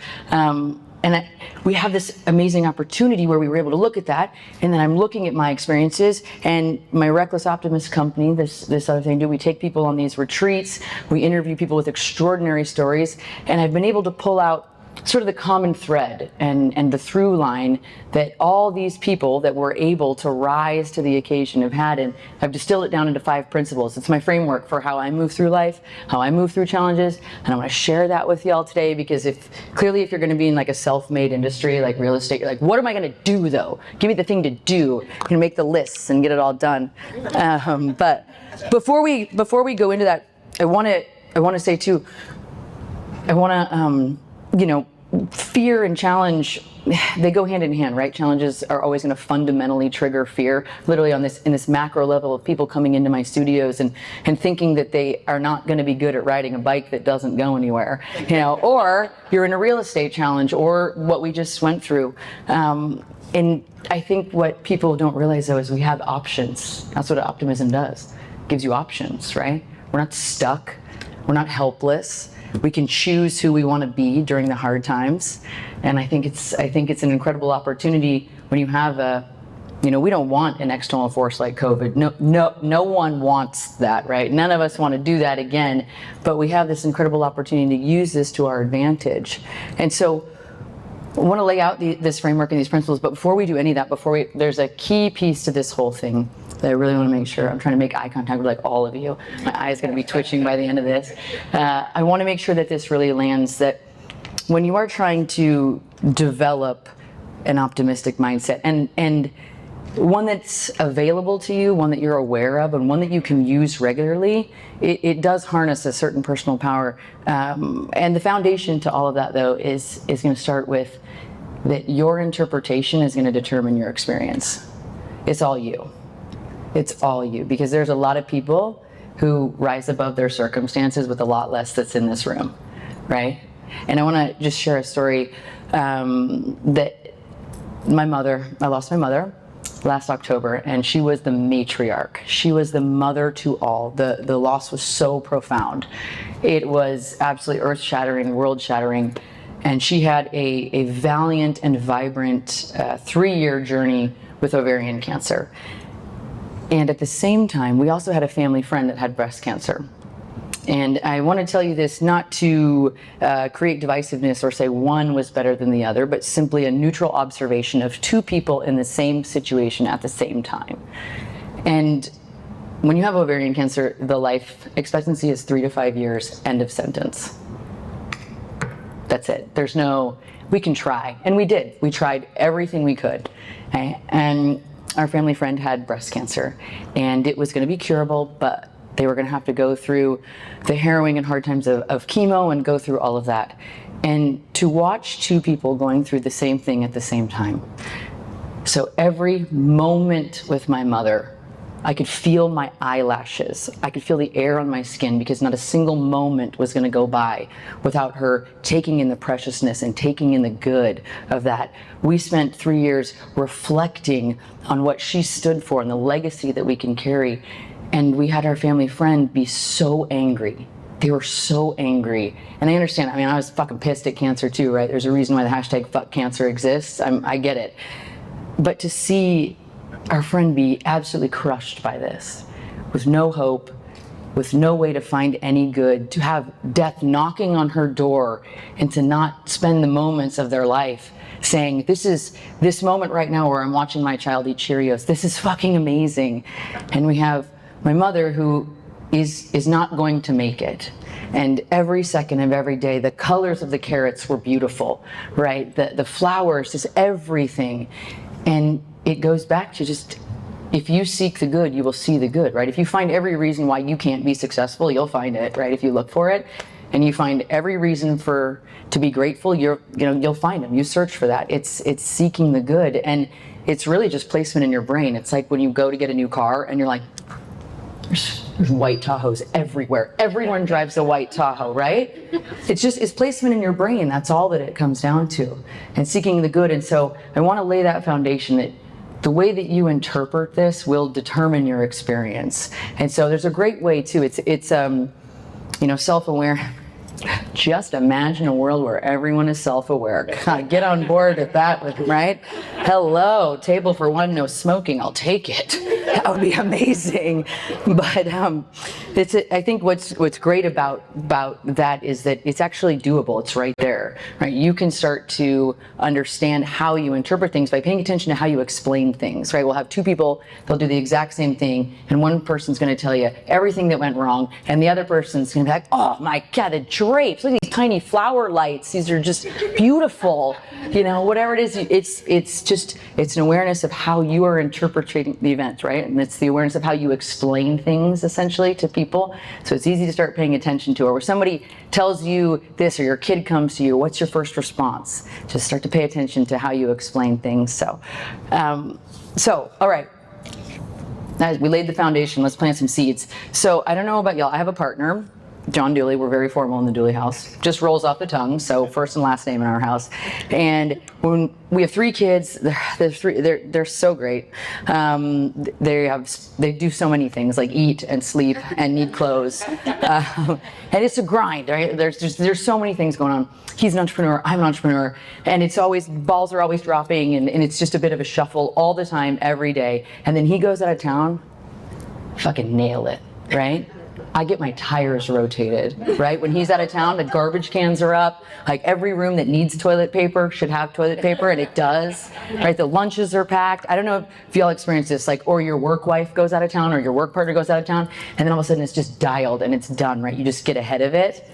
We have this amazing opportunity where we were able to look at that, and then I'm looking at my experiences and my Reckless Optimist company, this other thing, we take people on these retreats, we interview people with extraordinary stories, and I've been able to pull out sort of the common thread and the through line that all these people that were able to rise to the occasion have had, and I've distilled it down into 5 principles. It's my framework for how I move through life, how I move through challenges, and I want to share that with y'all today, because if you're going to be in like a self-made industry like real estate, you're like, what am I going to do though? Give me the thing to do. Make the lists and get it all done. But before we go into that, I want to say too, fear and challenge, they go hand in hand, right? Challenges are always going to fundamentally trigger fear, literally in this macro level of people coming into my studios and thinking that they are not going to be good at riding a bike that doesn't go anywhere, or you're in a real estate challenge, or what we just went through. And I think what people don't realize though is we have options. That's what optimism does. It gives you options, right? We're not stuck. We're not helpless. We can choose who we want to be during the hard times, and I think it's an incredible opportunity when you have we don't want an external force like COVID. No one wants that, right? None of us want to do that again, but we have this incredible opportunity to use this to our advantage. And so want to lay out this framework and these principles, but before we do any of that, there's a key piece to this whole thing that I really want to make sure. I'm trying to make eye contact with like all of you. My eye's going to be twitching by the end of this. I want to make sure that this really lands, that when you are trying to develop an optimistic mindset and one that's available to you, one that you're aware of, and one that you can use regularly, it does harness a certain personal power. And the foundation to all of that, though, is going to start with that your interpretation is going to determine your experience. It's all you. It's all you. Because there's a lot of people who rise above their circumstances with a lot less that's in this room, right? And I want to just share a story that I lost my mother last October, and she was the matriarch. She was the mother to all. The loss was so profound. It was absolutely earth-shattering, world-shattering, and she had a valiant and vibrant 3-year journey with ovarian cancer. And at the same time, we also had a family friend that had breast cancer. And I want to tell you this not to create divisiveness or say one was better than the other, but simply a neutral observation of two people in the same situation at the same time. And when you have ovarian cancer, the life expectancy is 3 to 5 years, end of sentence. That's it. There's no, we can try. And we did. We tried everything we could. Okay? And our family friend had breast cancer, and it was going to be curable, but they were going to have to go through the harrowing and hard times of chemo and go through all of that. And to watch two people going through the same thing at the same time. So every moment with my mother, I could feel my eyelashes. I could feel the air on my skin, because not a single moment was going to go by without her taking in the preciousness and taking in the good of that. We spent 3 years reflecting on what she stood for and the legacy that we can carry. And we had our family friend be so angry. They were so angry. And I understand, I mean, I was fucking pissed at cancer too, right? There's a reason why the hashtag fuck cancer exists. I get it. But to see our friend be absolutely crushed by this, with no hope, with no way to find any good, to have death knocking on her door, and to not spend the moments of their life saying, this moment right now where I'm watching my child eat Cheerios, this is fucking amazing. And we have my mother who is not going to make it. And every second of every day, the colors of the carrots were beautiful, right? The flowers, just everything. And it goes back to just, if you seek the good, you will see the good, right? If you find every reason why you can't be successful, you'll find it, right? If you look for it, and you find every reason to be grateful, you'll find them. You search for that. It's seeking the good, and it's really just placement in your brain. It's like when you go to get a new car, and you're like, there's white Tahoes everywhere. Everyone drives a white Tahoe, right? It's placement in your brain. That's all that it comes down to, and seeking the good. And so I want to lay that foundation that the way that you interpret this will determine your experience. And so there's a great way too. It's self-aware. Just imagine a world where everyone is self-aware. Get on board with that, right? Hello, table for one, no smoking. I'll take it. That would be amazing. But I think what's great about that is that it's actually doable. It's right there, right? You can start to understand how you interpret things by paying attention to how you explain things, right? We'll have two people, they'll do the exact same thing, and one person's going to tell you everything that went wrong, and the other person's going to be like, oh my God, the drapes, look at these tiny flower lights, these are just beautiful, whatever it is. It's an awareness of how you are interpreting the event, right? And it's the awareness of how you explain things essentially to people. So it's easy to start paying attention to, or where somebody tells you this, or your kid comes to you, what's your first response? Just start to pay attention to how you explain things. So all right. We laid the foundation, let's plant some seeds. So I don't know about y'all, I have a partner, John Dooley. We're very formal in the Dooley house. Just rolls off the tongue, so first and last name in our house. And when we have 3 kids, they're so great. They do so many things, like eat and sleep and need clothes. And it's a grind, right? There's so many things going on. He's an entrepreneur, I'm an entrepreneur, and balls are always dropping, and it's just a bit of a shuffle all the time, every day. And then he goes out of town, fucking nail it, right? I get my tires rotated, right? When he's out of town, the garbage cans are up. Like every room that needs toilet paper should have toilet paper, and it does, right? The lunches are packed. I don't know if y'all experience this, like, or your work wife goes out of town or your work partner goes out of town, and then all of a sudden it's just dialed and it's done, right? You just get ahead of it.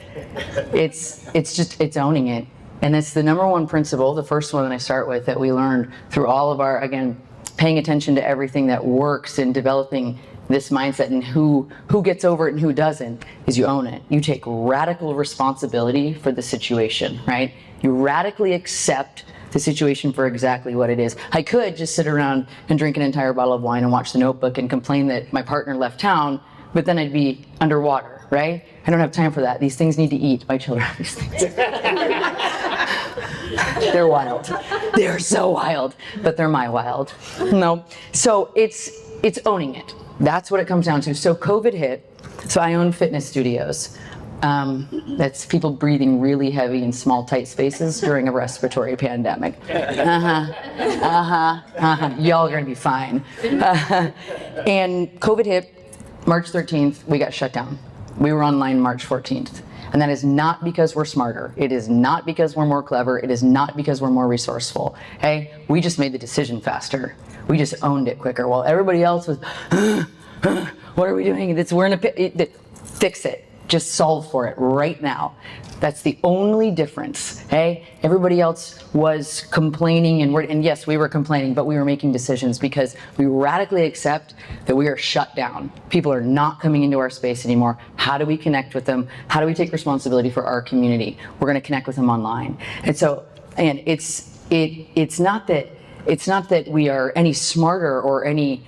It's owning it. And it's the number one principle, the first one that I start with, that we learned through all of our, again, paying attention to everything that works in developing this mindset and who gets over it and who doesn't, is you own it. You take radical responsibility for the situation, right? You radically accept the situation for exactly what it is. I could just sit around and drink an entire bottle of wine and watch The Notebook and complain that my partner left town, but then I'd be underwater, right? I don't have time for that. These things need to eat. My children have these things. They're wild. They're so wild, but they're my wild. No. So it's owning it. That's what it comes down to. So COVID hit. So I own fitness studios. That's people breathing really heavy in small, tight spaces during a respiratory pandemic. Y'all are gonna be fine. And COVID hit March 13th, we got shut down. We were online March 14th. And that is not because we're smarter. It is not because we're more clever. It is not because we're more resourceful. Hey, we just made the decision faster. We just owned it quicker. While everybody else was, what are we doing? We're in a pit. Fix it. Just solve for it right now. That's the only difference. Hey, everybody else was complaining, and yes, we were complaining, but we were making decisions because we radically accept that we are shut down. People are not coming into our space anymore. How do we connect with them? How do we take responsibility for our community? We're going to connect with them online. And so, and it's not that we are any smarter or any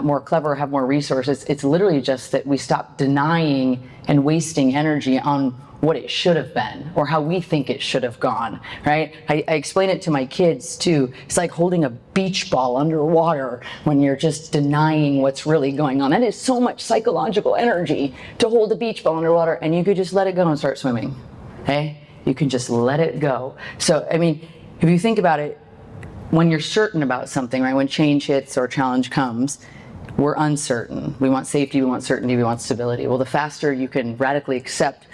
more clever or have more resources. It's literally just that we stop denying and wasting energy on what it should have been or how we think it should have gone, right? I explain it to my kids too. It's like holding a beach ball underwater when you're just denying what's really going on. That is so much psychological energy to hold a beach ball underwater, and you could just let it go and start swimming, okay? You can just let it go. So, I mean, if you think about it, when you're certain about something, right, when change hits or challenge comes, we're uncertain. We want safety, we want certainty, we want stability. Well, the faster you can radically accept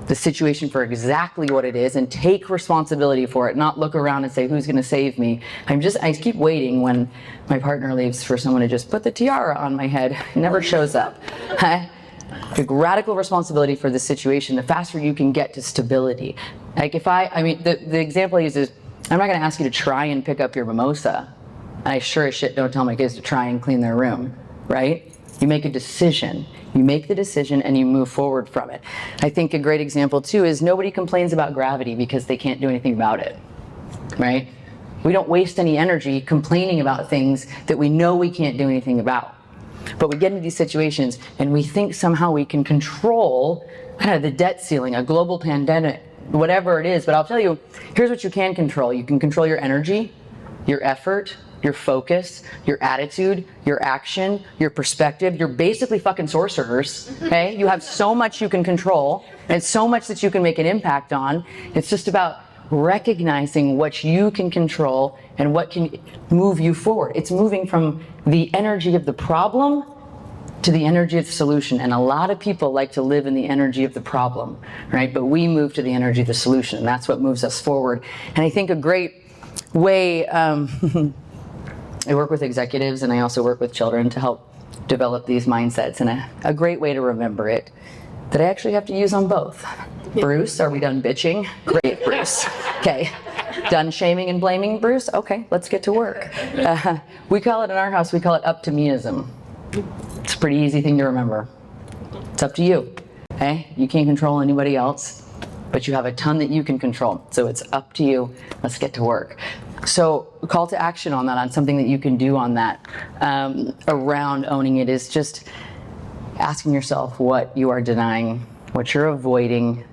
the situation for exactly what it is and take responsibility for it, not look around and say, who's going to save me? I keep waiting when my partner leaves for someone to just put the tiara on my head. It never shows up. Take radical responsibility for the situation. The faster you can get to stability. Like the example I use is, I'm not going to ask you to try and pick up your mimosa. And I sure as shit don't tell my kids to try and clean their room, right? You make a decision. You make the decision and you move forward from it. I think a great example too is nobody complains about gravity because they can't do anything about it, right? We don't waste any energy complaining about things that we know we can't do anything about. But we get into these situations and we think somehow we can control the debt ceiling, a global pandemic, whatever it is. But I'll tell you, here's what you can control. You can control your energy, your effort, your focus, your attitude, your action, your perspective. You're basically fucking sorcerers, okay? You have so much you can control and so much that you can make an impact on. It's just about recognizing what you can control and what can move you forward. It's moving from the energy of the problem to the energy of the solution. And a lot of people like to live in the energy of the problem, right? But we move to the energy of the solution, and that's what moves us forward. And I think a great way, I work with executives and I also work with children to help develop these mindsets, and a great way to remember it that I actually have to use on both. Bruce, are we done bitching? Great, Bruce. Okay. Done shaming and blaming, Bruce? Okay, let's get to work. We call it in our house, we call it optimism. It's a pretty easy thing to remember. It's up to you. Okay? You can't control anybody else, but you have a ton that you can control. So it's up to you. Let's get to work. So call to action on that, on something that you can do on that around owning it, is just asking yourself what you are denying, what you're avoiding.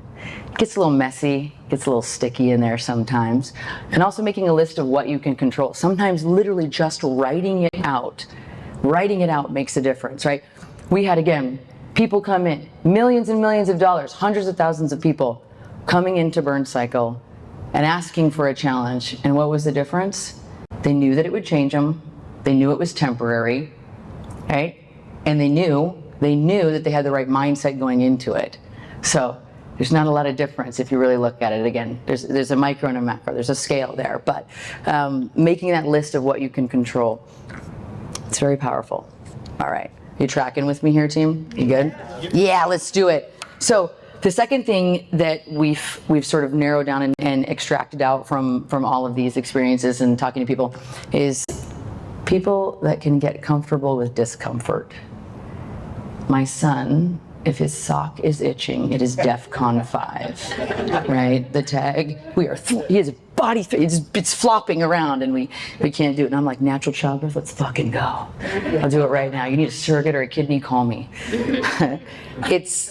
It gets a little messy, gets a little sticky in there sometimes. And also making a list of what you can control. Sometimes literally just writing it out makes a difference, right? We had, again, people come in, millions and millions of dollars, hundreds of thousands of people coming into Burn Cycle and asking for a challenge. And what was the difference? They knew that it would change them. They knew it was temporary, right? And they knew They knew that they had the right mindset going into it. So there's not a lot of difference if you really look at it. Again, there's a micro and a macro, there's a scale there, but making that list of what you can control, it's very powerful. All right, you tracking with me here, team? You good? Yeah, let's do it. So the second thing that we've sort of narrowed down and extracted out from all of these experiences and talking to people is people that can get comfortable with discomfort. My son, if his sock is itching, it is DEFCON 5, right? The tag, his body, it's flopping around and we can't do it. And I'm like, natural childbirth, let's fucking go. I'll do it right now. You need a surrogate or a kidney, call me.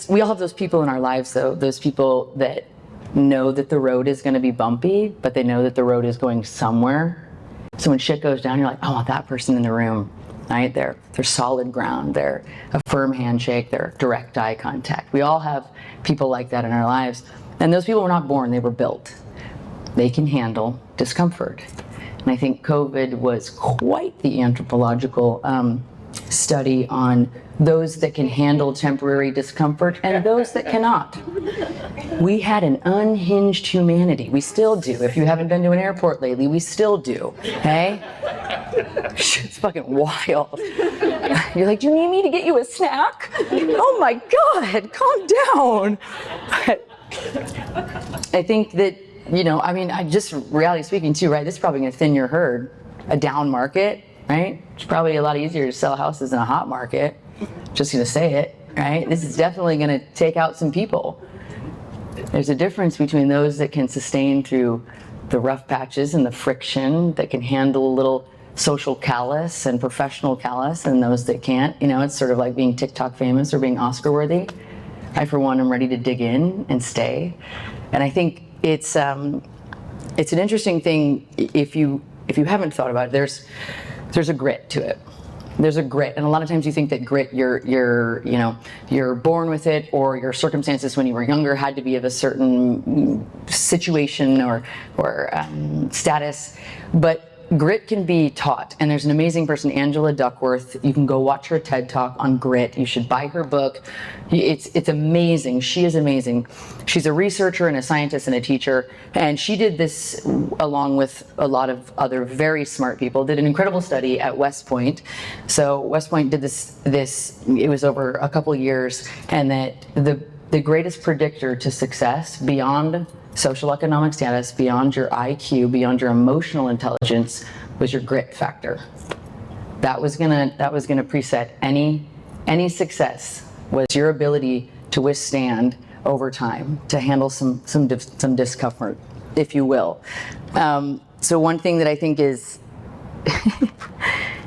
We all have those people in our lives though, those people that know that the road is gonna be bumpy, but they know that the road is going somewhere. So when shit goes down, you're like, I want that person in the room. Right? They're solid ground, they're a firm handshake, they're direct eye contact. We all have people like that in our lives. And those people were not born, they were built. They can handle discomfort. And I think COVID was quite the anthropological study on those that can handle temporary discomfort and those that cannot. We had an unhinged humanity. We still do. If you haven't been to an airport lately, we still do. Hey? It's fucking wild. You're like, do you need me to get you a snack? Oh my God, calm down. I think that, just reality speaking too, right? This is probably gonna thin your herd. A down market, right? It's probably a lot easier to sell houses in a hot market. Just gonna say it, right? This is definitely gonna take out some people. There's a difference between those that can sustain through the rough patches and the friction, that can handle a little social callous and professional callous, and those that can't. It's sort of like being TikTok famous or being Oscar worthy. I, for one, am ready to dig in and stay. And I think it's an interesting thing if you haven't thought about it. There's a grit to it. There's a grit, and a lot of times you think that grit you're born with it, or your circumstances when you were younger had to be of a certain situation or status, but grit can be taught. And there's an amazing person, Angela Duckworth. You can go watch her TED Talk on grit. You should buy her book. It's amazing. She is amazing. She's a researcher and a scientist and a teacher. And she did this along with a lot of other very smart people, did an incredible study at West Point. So West Point did this, it was over a couple years, and that the greatest predictor to success beyond social economic status, beyond your IQ, beyond your emotional intelligence, was your grit factor. That was gonna preset any success, was your ability to withstand over time, to handle some discomfort, if you will. So one thing that I think is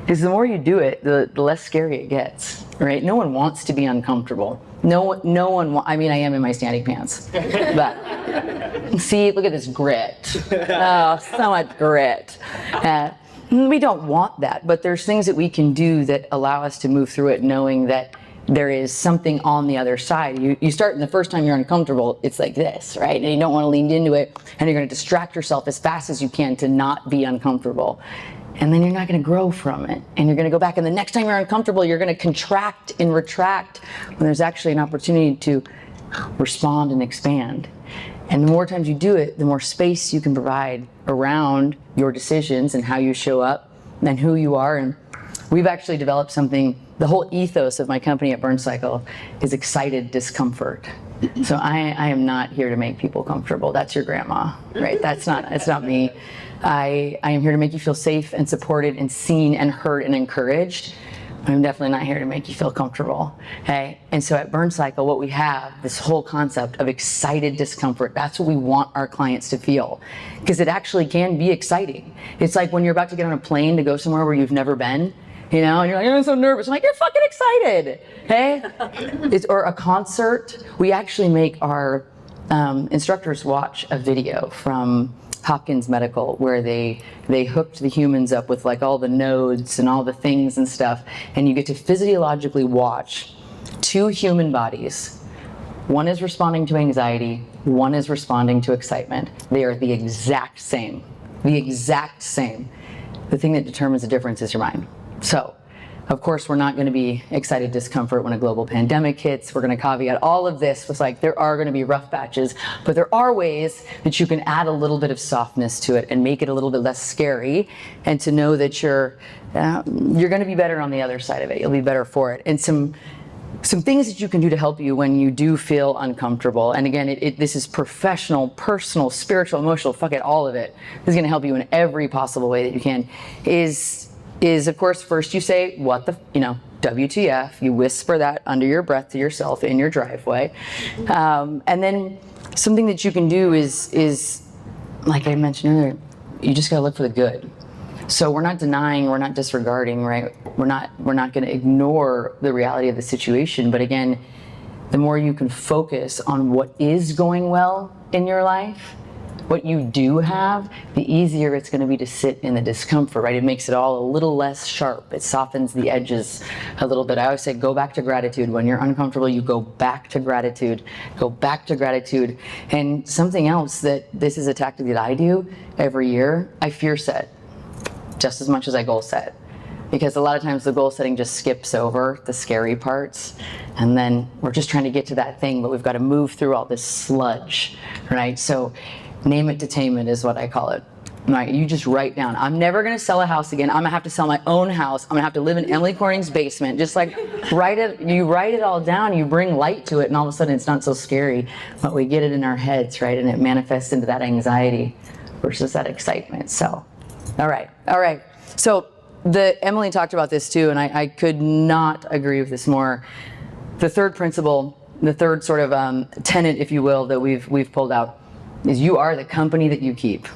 is the more you do it, the less scary it gets, right? No one wants to be uncomfortable. No one. I mean, I am in my standing pants, but see, look at this grit. Oh, so much grit. We don't want that, but there's things that we can do that allow us to move through it, knowing that there is something on the other side. You start, and the first time you're uncomfortable, it's like this, right? And you don't want to lean into it, and you're going to distract yourself as fast as you can to not be uncomfortable. And then you're not going to grow from it. And you're going to go back, and the next time you're uncomfortable, you're going to contract and retract when there's actually an opportunity to respond and expand. And the more times you do it, the more space you can provide around your decisions and how you show up and who you are. And we've actually developed something, the whole ethos of my company at Burn Cycle is excited discomfort. So I am not here to make people comfortable. That's your grandma, right? That's not me. I am here to make you feel safe and supported and seen and heard and encouraged. I'm definitely not here to make you feel comfortable, okay? And so at Burn Cycle, what we have, this whole concept of excited discomfort, that's what we want our clients to feel, because it actually can be exciting. It's like when you're about to get on a plane to go somewhere where you've never been, and you're like, I'm so nervous. I'm like, you're fucking excited, okay? Or a concert. We actually make our instructors watch a video from Hopkins Medical where they hooked the humans up with like all the nodes and all the things and stuff, and you get to physiologically watch two human bodies. One is responding to anxiety, one is responding to excitement. They are the exact same. The exact same. The thing that determines the difference is your mind. So Of course, we're not going to be excited discomfort when a global pandemic hits. We're going to caveat all of this with like, there are going to be rough patches, but there are ways that you can add a little bit of softness to it and make it a little bit less scary, and to know that you're going to be better on the other side of it. You'll be better for it. And some things that you can do to help you when you do feel uncomfortable. And again, this is professional, personal, spiritual, emotional, fuck it, all of it. This is going to help you in every possible way that you can. Is of course, first you say, what the, WTF, you whisper that under your breath to yourself in your driveway. And then something that you can do is, like I mentioned earlier, you just gotta look for the good. So we're not denying, we're not disregarding, right? We're not gonna ignore the reality of the situation, but again, the more you can focus on what is going well in your life, what you do have, the easier it's going to be to sit in the discomfort, right? It makes it all a little less sharp. It softens the edges a little bit. I always say, go back to gratitude. When you're uncomfortable, you go back to gratitude. Go back to gratitude. And something else that this is a tactic that I do every year, I fear set just as much as I goal set. Because a lot of times the goal setting just skips over the scary parts, and then we're just trying to get to that thing, but we've got to move through all this sludge, right? So name it to tame it is what I call it. Right, you just write down, I'm never gonna sell a house again. I'm gonna have to sell my own house. I'm gonna have to live in Emily Corning's basement. Just like write it, you write it all down, you bring light to it, and all of a sudden it's not so scary, but we get it in our heads, right? And it manifests into that anxiety versus that excitement. So, all right. So Emily talked about this too, and I could not agree with this more. The third principle, the third sort of tenet, if you will, that we've pulled out is you are the company that you keep.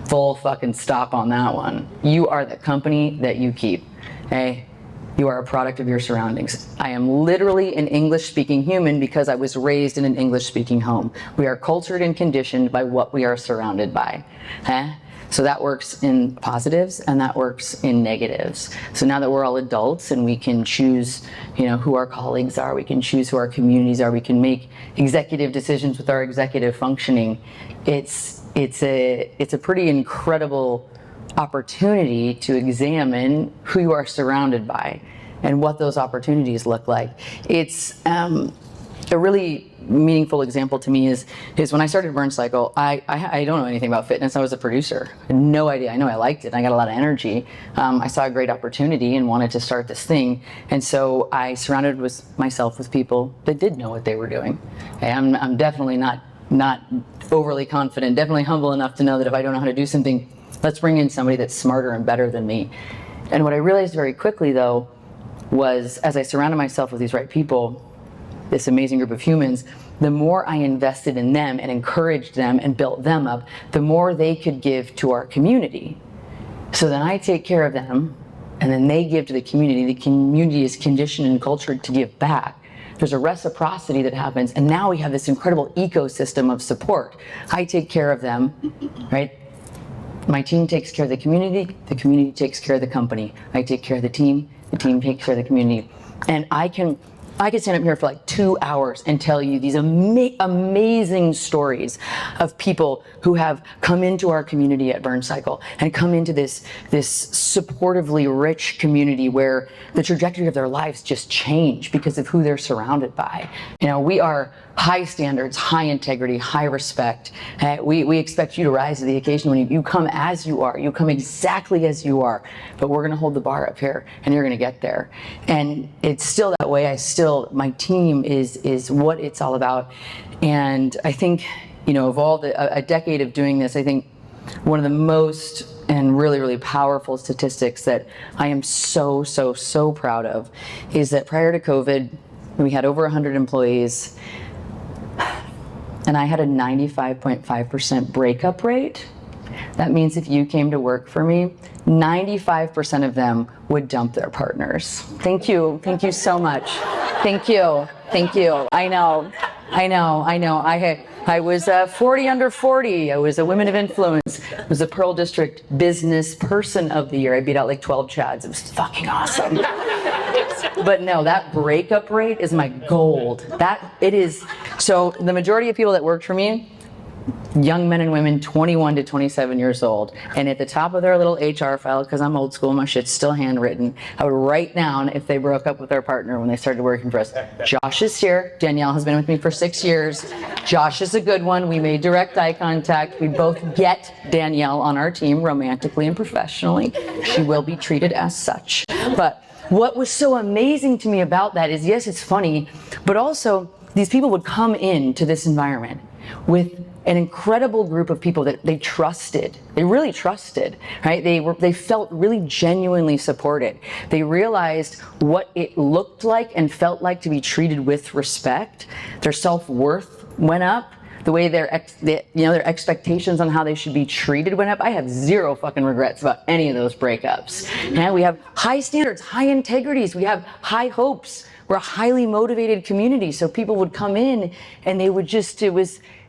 Full fucking stop on that one. You are the company that you keep. Okay? You are a product of your surroundings. I am literally an English-speaking human because I was raised in an English-speaking home. We are cultured and conditioned by what we are surrounded by. Okay? So that works in positives and that works in negatives. So now that we're all adults and we can choose, who our colleagues are, we can choose who our communities are, we can make executive decisions with our executive functioning. It's a pretty incredible opportunity to examine who you are surrounded by and what those opportunities look like. It's a really meaningful example to me is when I started Burn Cycle, I don't know anything about fitness. I was a producer. I had no idea. I know I liked it. And I got a lot of energy. I saw a great opportunity and wanted to start this thing. And so I surrounded myself with people that did know what they were doing. Okay, I'm definitely not overly confident, definitely humble enough to know that if I don't know how to do something, let's bring in somebody that's smarter and better than me. And what I realized very quickly though was as I surrounded myself with these right people, this amazing group of humans, the more I invested in them and encouraged them and built them up, the more they could give to our community. So then I take care of them, and then they give to the community. The community is conditioned and cultured to give back. There's a reciprocity that happens, and now we have this incredible ecosystem of support. I take care of them, right? My team takes care of the community takes care of the company. I take care of the team takes care of the community. And I can stand up here for like 2 hours and tell you these amazing stories of people who have come into our community at Burn Cycle and come into this supportively rich community where the trajectory of their lives just change because of who they're surrounded by. We are high standards, high integrity, high respect. We expect you to rise to the occasion when you come as you are. You come exactly as you are. But we're going to hold the bar up here, and you're going to get there. And it's still that way. My team is what it's all about. And I think, of all a decade of doing this, I think one of the most and really, really powerful statistics that I am so proud of is that prior to COVID, we had over 100 employees. And I had a 95.5% breakup rate. That means if you came to work for me, 95% of them would dump their partners. Thank you so much. Thank you. I know. I was 40 under 40. I was a Women of Influence. I was a Pearl District Business Person of the Year. I beat out like 12 Chads. It was fucking awesome. But no, that breakup rate is my gold. So the majority of people that worked for me young men and women 21 to 27 years old, and at the top of their little HR file, because I'm old school, my shit's still handwritten, I would write down if they broke up with their partner when they started working for us. Josh is here. Danielle has been with me for 6 years. Josh is a good one. We made direct eye contact. We both get Danielle on our team romantically and professionally. She will be treated as such. But what was so amazing to me about that is, yes, it's funny, but also these people would come into this environment with an incredible group of people that they trusted. They really trusted, right? They felt really genuinely supported. They realized what it looked like and felt like to be treated with respect. Their self-worth went up. The way their expectations on how they should be treated went up. I have zero fucking regrets about any of those breakups. And we have high standards, high integrities. We have high hopes. We're a highly motivated community. So people would come in and they would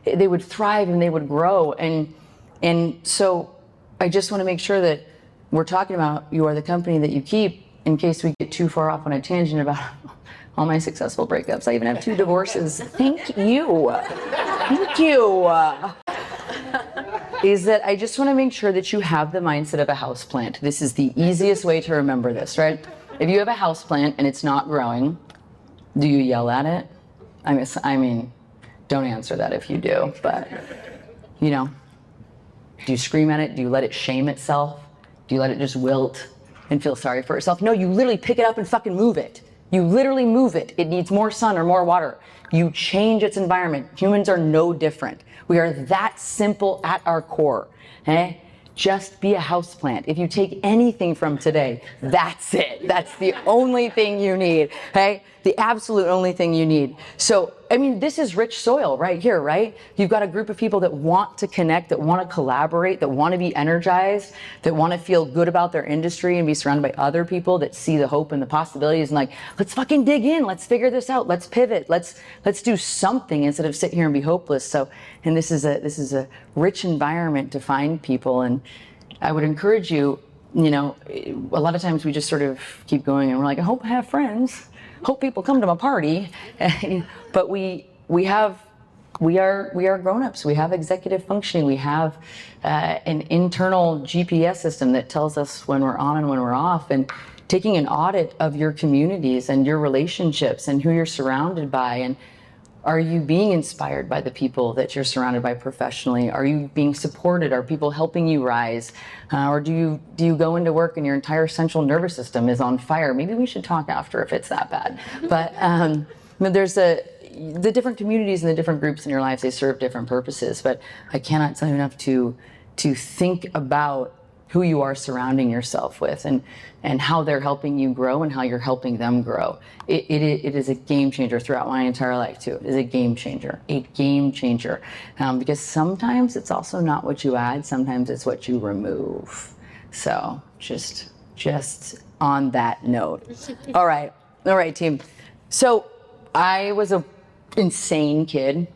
they would thrive and they would grow. And so I just want to make sure that we're talking about you are the company that you keep, in case we get too far off on a tangent about all my successful breakups. I even have 2 divorces. Thank you. Thank you. Is that I just want to make sure that you have the mindset of a houseplant. This is the easiest way to remember this, right? If you have a houseplant and it's not growing, do you yell at it? I mean, don't answer that if you do, but, do you scream at it? Do you let it shame itself? Do you let it just wilt and feel sorry for itself? No, you literally pick it up and fucking move it. You literally move it. It needs more sun or more water. You change its environment. Humans are no different. We are that simple at our core. Eh? Just be a houseplant. If you take anything from today, that's it. That's the only thing you need. Okay? The absolute only thing you need. So, this is rich soil right here, right? You've got a group of people that want to connect, that want to collaborate, that want to be energized, that want to feel good about their industry and be surrounded by other people that see the hope and the possibilities and let's fucking dig in. Let's figure this out. Let's pivot. Let's do something instead of sit here and be hopeless. So, and this is a rich environment to find people. And I would encourage you, a lot of times we just sort of keep going and we're like, I hope I have friends. Hope people come to my party. But we are grown-ups. We have executive functioning. We have an internal GPS system that tells us when we're on and when we're off. And taking an audit of your communities and your relationships and who you're surrounded by, and are you being inspired by the people that you're surrounded by professionally? Are you being supported? Are people helping you rise? Or do you go into work and your entire central nervous system is on fire? Maybe we should talk after if it's that bad. But there's the different communities and the different groups in your lives, they serve different purposes. But I cannot tell you enough to think about who you are surrounding yourself with and how they're helping you grow and how you're helping them grow. It is a game changer throughout my entire life too. It is a game changer. Because sometimes it's also not what you add, sometimes it's what you remove. So just on that note. All right, team. So I was a insane kid.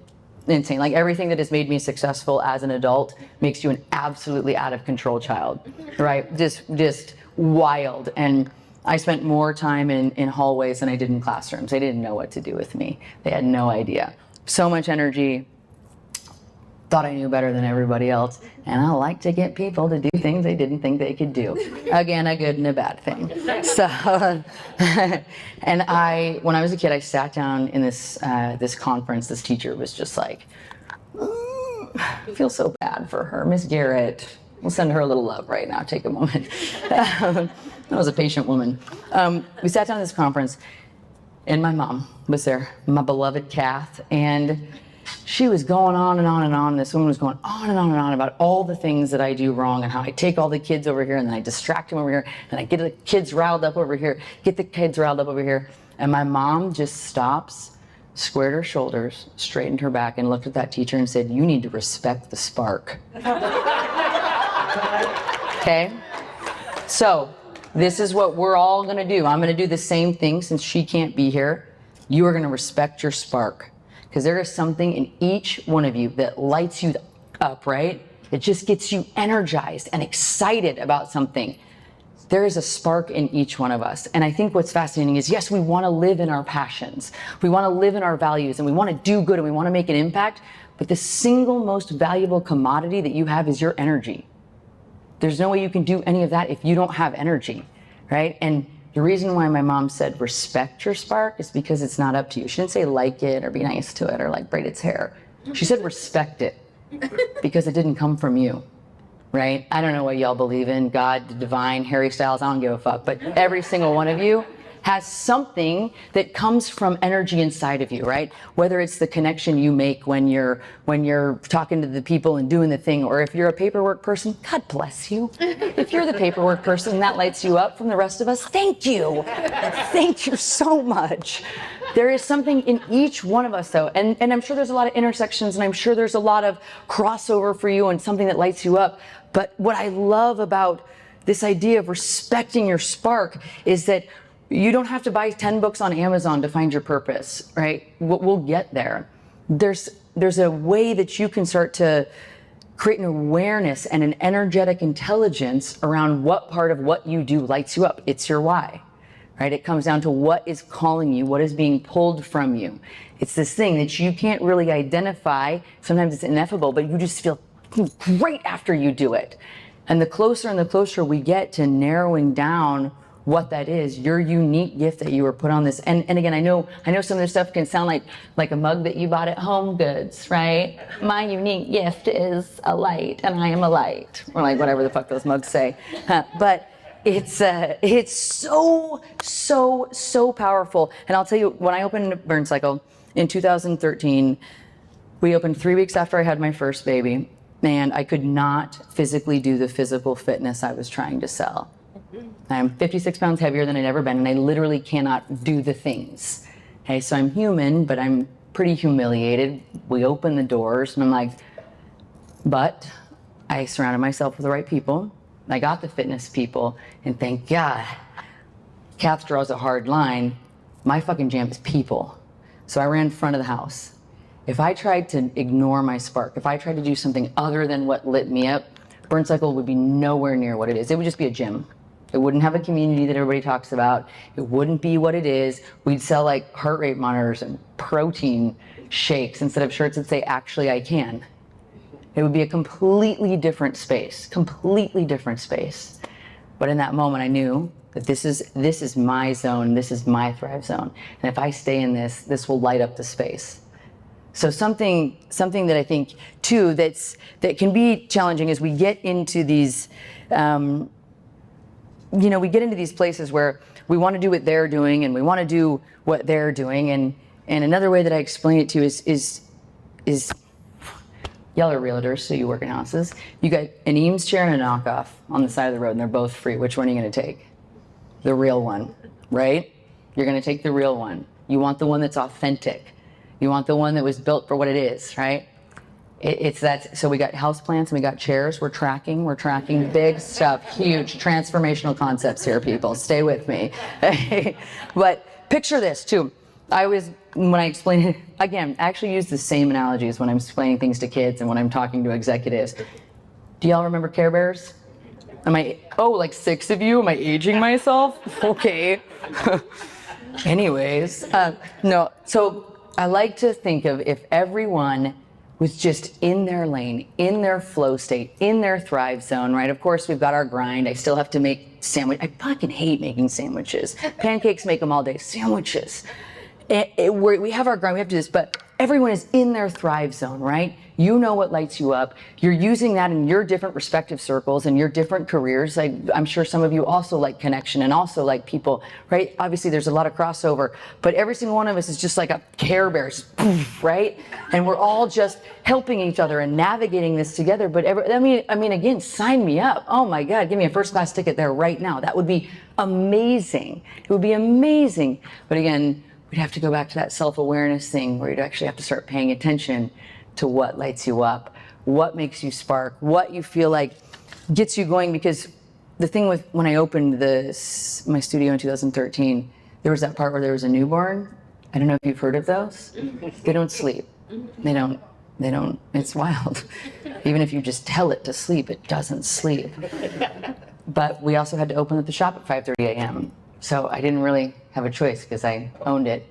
Insane. Like everything that has made me successful as an adult makes you an absolutely out of control child, right? Just wild. And I spent more time in hallways than I did in classrooms. They didn't know what to do with me. They had no idea. So much energy. Thought I knew better than everybody else. And I like to get people to do things they didn't think they could do. Again, a good and a bad thing. So, and when I was a kid, I sat down in this conference. This teacher was just like, I feel so bad for her. Miss Garrett, we'll send her a little love right now. Take a moment. That was a patient woman. We sat down at this conference, and my mom was there, my beloved Kath, and she was going on and on and on. This woman was going on and on and on about all the things that I do wrong and how I take all the kids over here and then I distract them over here and I get the kids riled up over here, And my mom just stops, squared her shoulders, straightened her back, and looked at that teacher and said, "You need to respect the spark." Okay? So this is what we're all going to do. I'm going to do the same thing since she can't be here. You are going to respect your spark. Because there is something in each one of you that lights you up, right? It just gets you energized and excited about something. There is a spark in each one of us. And I think what's fascinating is, yes, we want to live in our passions. We want to live in our values and we want to do good and we want to make an impact. But the single most valuable commodity that you have is your energy. There's no way you can do any of that if you don't have energy, right? And the reason why my mom said respect your spark is because it's not up to you. She didn't say like it or be nice to it or like braid its hair. She said respect it because it didn't come from you, right? I don't know what y'all believe in, God, the divine, Harry Styles, I don't give a fuck, but every single one of you has something that comes from energy inside of you, right? Whether it's the connection you make when you're talking to the people and doing the thing, or if you're a paperwork person, God bless you. If you're the paperwork person that lights you up from the rest of us, thank you. Thank you so much. There is something in each one of us though, and I'm sure there's a lot of intersections and I'm sure there's a lot of crossover for you and something that lights you up. But what I love about this idea of respecting your spark is that you don't have to buy 10 books on Amazon to find your purpose, right? We'll get there. There's a way that you can start to create an awareness and an energetic intelligence around what part of what you do lights you up. It's your why, right? It comes down to what is calling you, what is being pulled from you. It's this thing that you can't really identify. Sometimes it's ineffable, but you just feel great after you do it. And the closer we get to narrowing down what that is, your unique gift that you were put on this. And again, I know some of this stuff can sound like a mug that you bought at Home Goods, right? My unique gift is a light, and I am a light, or like whatever the fuck those mugs say. But it's so powerful. And I'll tell you, when I opened Burn Cycle in 2013, we opened 3 weeks after I had my first baby, and I could not physically do the physical fitness I was trying to sell. I'm 56 pounds heavier than I'd ever been, and I literally cannot do the things. Okay, so I'm human, but I'm pretty humiliated. We open the doors, and I'm like, but I surrounded myself with the right people. I got the fitness people, and thank God, Kath draws a hard line. My fucking jam is people. So I ran front of the house. If I tried to ignore my spark, if I tried to do something other than what lit me up, Burn Cycle would be nowhere near what it is. It would just be a gym. It wouldn't have a community that everybody talks about. It wouldn't be what it is. We'd sell like heart rate monitors and protein shakes instead of shirts that say, actually, I can. It would be a completely different space, completely different space. But in that moment, I knew that this is my zone, this is my thrive zone. And if I stay in this will light up the space. So something that I think too that can be challenging is we get into these, we get into these places where we want to do what they're doing and we want to do what they're doing. And another way that I explain it to you is y'all are realtors, so you work in houses. You got an Eames chair and a knockoff on the side of the road, and they're both free. Which one are you going to take? The real one, right? You're going to take the real one. You want the one that's authentic. You want the one that was built for what it is, right? It's that. So we got houseplants and we got chairs. We're tracking big stuff, huge transformational concepts here, people. Stay with me. But picture this too. When I explain it, again, I actually use the same analogies when I'm explaining things to kids and when I'm talking to executives. Do y'all remember Care Bears? Like 6 of you? Am I aging myself? Okay. Anyways, no. So I like to think of if everyone was just in their lane, in their flow state, in their thrive zone, right? Of course, we've got our grind. I still have to make I fucking hate making sandwiches. Pancakes, make them all day. Sandwiches. We have our grind, we have to do this, but everyone is in their thrive zone, right? You know what lights you up. You're using that in your different respective circles and your different careers. I'm sure some of you also like connection and also like people, right? Obviously, there's a lot of crossover, but every single one of us is just like a Care Bear, right? And we're all just helping each other and navigating this together. But again, sign me up. Oh my God, give me a first class ticket there right now. That would be amazing. It would be amazing. But again, we'd have to go back to that self-awareness thing where you'd actually have to start paying attention to what lights you up, what makes you spark, what you feel like gets you going. Because the thing with when I opened my studio in 2013, there was that part where there was a newborn. I don't know if you've heard of those. They don't sleep. They don't, it's wild. Even if you just tell it to sleep, it doesn't sleep. But we also had to open up the shop at 5:30 a.m. So I didn't really have a choice because I owned it.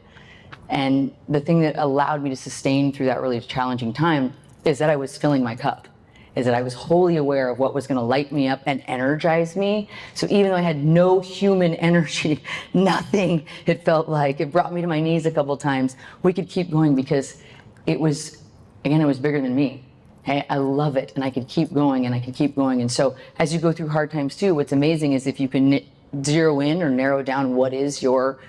And the thing that allowed me to sustain through that really challenging time is that I was filling my cup, is that I was wholly aware of what was going to light me up and energize me. So even though I had no human energy, nothing, it felt like, it brought me to my knees a couple times, we could keep going because it was, again, it was bigger than me. Hey, I love it, and I could keep going, and I could keep going. And so as you go through hard times too, what's amazing is if you can zero in or narrow down what's your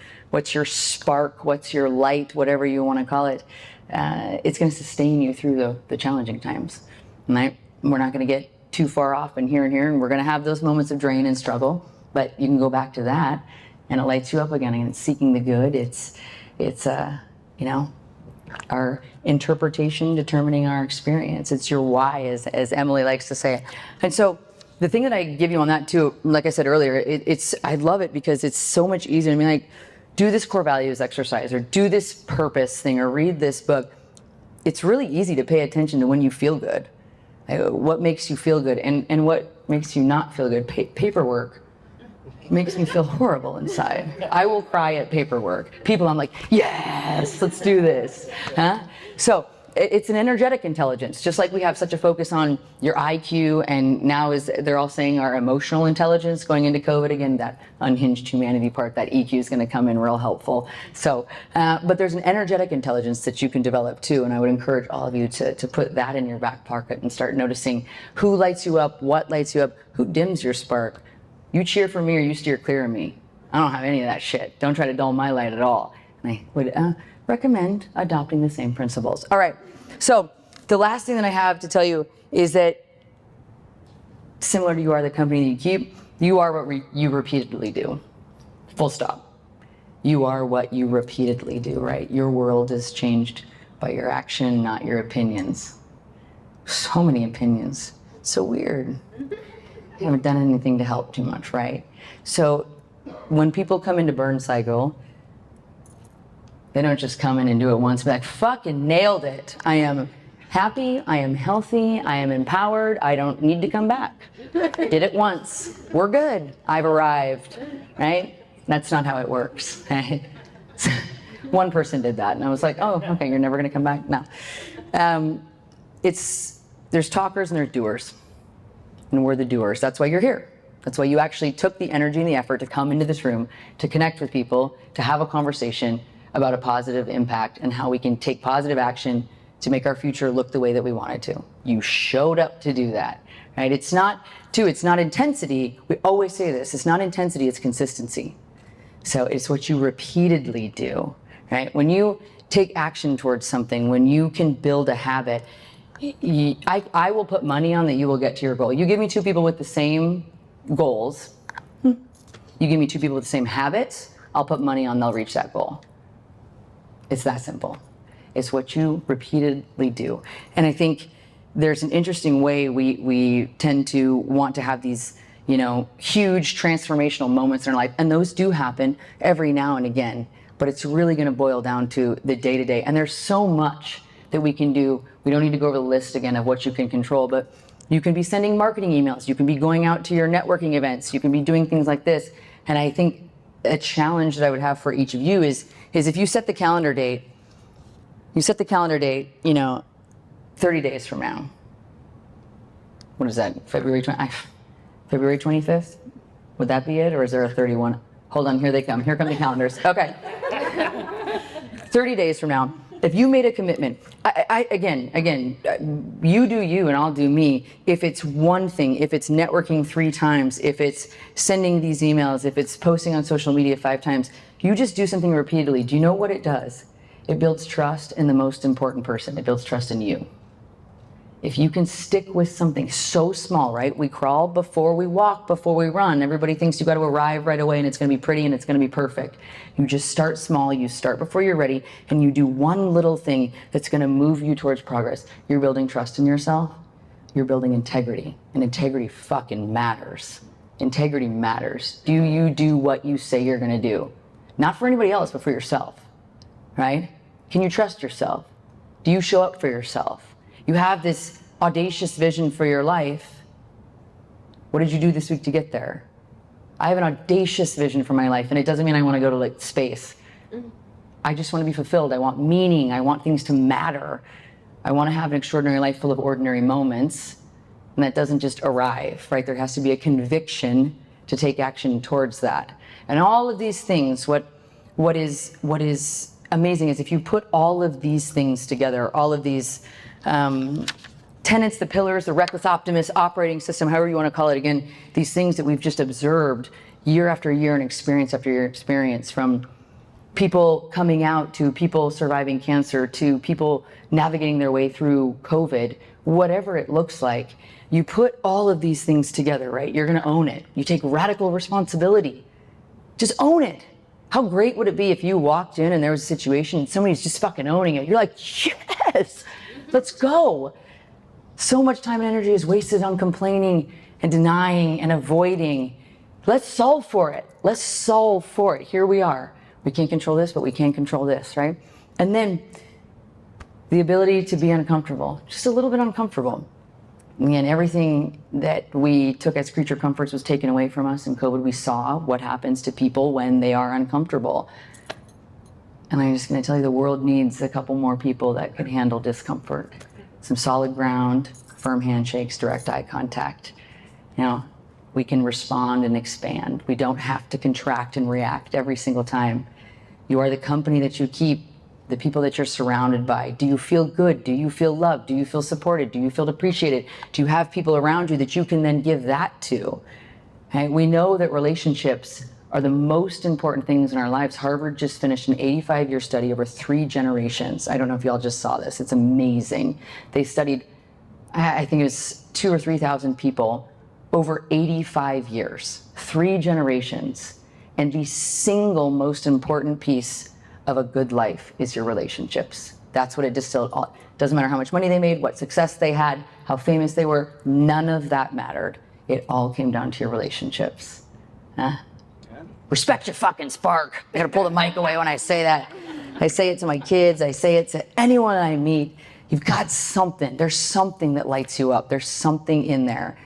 spark, what's your light, whatever you want to call it, it's going to sustain you through the challenging times. And we're not going to get too far off and here, and we're going to have those moments of drain and struggle, but you can go back to that, and it lights you up again. And it's seeking the good. It's our interpretation determining our experience. It's your why, as Emily likes to say. And so the thing that I give you on that too, like I said earlier, I love it because it's so much easier. I mean, like, do this core values exercise or do this purpose thing or read this book. It's really easy to pay attention to when you feel good. What makes you feel good and what makes you not feel good. Paperwork makes me feel horrible inside. I will cry at paperwork. People, I'm like, yes, let's do this. Huh? So it's an energetic intelligence, just like we have such a focus on your IQ, and now they're all saying our emotional intelligence going into COVID. Again, that unhinged humanity part, that EQ is going to come in real helpful. So, but there's an energetic intelligence that you can develop too, and I would encourage all of you to put that in your back pocket and start noticing who lights you up, what lights you up, who dims your spark. You cheer for me or you steer clear of me. I don't have any of that shit. Don't try to dull my light at all. And I would recommend adopting the same principles. All right, so the last thing that I have to tell you is that similar to you are the company that you keep, you are what you repeatedly do. Full stop. You are what you repeatedly do, right? Your world is changed by your action, not your opinions. So many opinions. So weird. I haven't done anything to help too much, right? So when people come into Burn Cycle, they don't just come in and do it once, but like, fucking nailed it. I am happy, I am healthy, I am empowered, I don't need to come back. Did it once, we're good, I've arrived, right? That's not how it works, right? One person did that, and I was like, oh, okay, you're never gonna come back? No. There's talkers and there's doers. And we're the doers. That's why you're here. That's why you actually took the energy and the effort to come into this room, to connect with people, to have a conversation about a positive impact and how we can take positive action to make our future look the way that we want it to. You showed up to do that, right? It's not intensity. We always say this. It's not intensity, it's consistency. So it's what you repeatedly do, right? When you take action towards something, when you can build a habit, I will put money on that you will get to your goal. You give me two people with the same goals, you give me two people with the same habits, I'll put money on they'll reach that goal. It's that simple. It's what you repeatedly do. And I think there's an interesting way we tend to want to have these, huge transformational moments in our life. And those do happen every now and again, but it's really going to boil down to the day-to-day. And there's so much that we can do. We don't need to go over the list again of what you can control, but you can be sending marketing emails. You can be going out to your networking events. You can be doing things like this. And I think a challenge that I would have for each of you is if you set the calendar date, 30 days from now. What is that, February 25th? Would that be it, or is there a 31? Hold on, here they come. Here come the calendars. Okay. 30 days from now. If you made a commitment, again, you do you and I'll do me. If it's one thing, if it's networking 3 times, if it's sending these emails, if it's posting on social media 5 times, you just do something repeatedly. Do you know what it does? It builds trust in the most important person. It builds trust in you. If you can stick with something so small, right? We crawl before we walk, before we run. Everybody thinks you got to arrive right away and it's going to be pretty and it's going to be perfect. You just start small, you start before you're ready, and you do one little thing that's going to move you towards progress. You're building trust in yourself. You're building integrity, and integrity fucking matters. Integrity matters. Do you do what you say you're going to do? Not for anybody else, but for yourself, right? Can you trust yourself? Do you show up for yourself? You have this audacious vision for your life. What did you do this week to get there? I have an audacious vision for my life, and it doesn't mean I want to go to space. I just want to be fulfilled. I want meaning. I want things to matter. I want to have an extraordinary life full of ordinary moments. And that doesn't just arrive, right? There has to be a conviction to take action towards that. And all of these things, what is amazing is if you put all of these things together, all of these tenets, the pillars, the reckless optimist operating system, however you want to call it, again, these things that we've just observed year after year and experience after year experience, from people coming out to people surviving cancer to people navigating their way through COVID, whatever it looks like, you put all of these things together, right? You're going to own it. You take radical responsibility. Just own it. How great would it be if you walked in and there was a situation and somebody's just fucking owning it? You're like, yes, let's go. So much time and energy is wasted on complaining and denying and avoiding. Let's solve for it. Let's solve for it. Here we are. We can't control this, but we can control this, right? And then the ability to be uncomfortable, just a little bit uncomfortable. And everything that we took as creature comforts was taken away from us in COVID. We saw what happens to people when they are uncomfortable. And I'm just going to tell you, the world needs a couple more people that can handle discomfort. Some solid ground, firm handshakes, direct eye contact. You know, we can respond and expand. We don't have to contract and react every single time. You are the company that you keep, the people that you're surrounded by. Do you feel good? Do you feel loved? Do you feel supported? Do you feel appreciated? Do you have people around you that you can then give that to? Okay? We know that relationships are the most important things in our lives. Harvard just finished an 85-year study over 3 generations. I don't know if y'all just saw this. It's amazing. They studied, I think it was 2,000 or 3,000 people over 85 years, 3 generations. And the single most important piece of a good life is your relationships. That's what it distilled all. Doesn't matter how much money they made, what success they had, how famous they were, none of that mattered. It all came down to your relationships. Huh? Yeah. Respect your fucking spark. I gotta pull the mic away when I say that. I say it to my kids, I say it to anyone I meet. You've got something, there's something that lights you up. There's something in there.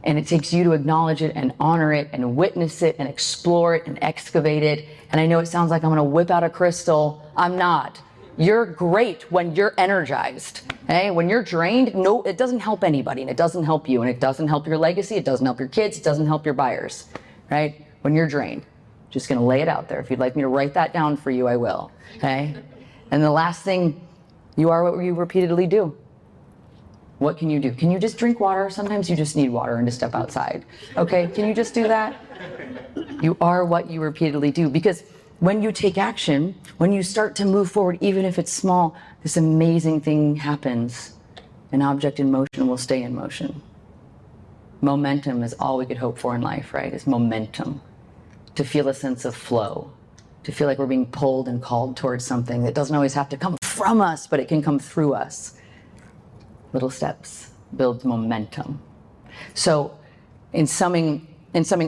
And it takes you to acknowledge it and honor it and witness it and explore it and excavate it. And I know it sounds like I'm gonna whip out a crystal. I'm not. You're great when you're energized. Okay? When you're drained, no, it doesn't help anybody, and it doesn't help you, and it doesn't help your legacy, it doesn't help your kids, it doesn't help your buyers, right? When you're drained. Just gonna lay it out there. If you'd like me to write that down for you, I will. Okay? And the last thing, you are what you repeatedly do. What can you do? Can you just drink water? Sometimes you just need water and to step outside. Okay, can you just do that? You are what you repeatedly do. Because when you take action, when you start to move forward, even if it's small, this amazing thing happens. An object in motion will stay in motion. Momentum is all we could hope for in life, right? Is momentum. To feel a sense of flow. To feel like we're being pulled and called towards something that doesn't always have to come from us, but it can come through us. Little steps builds momentum. So in summing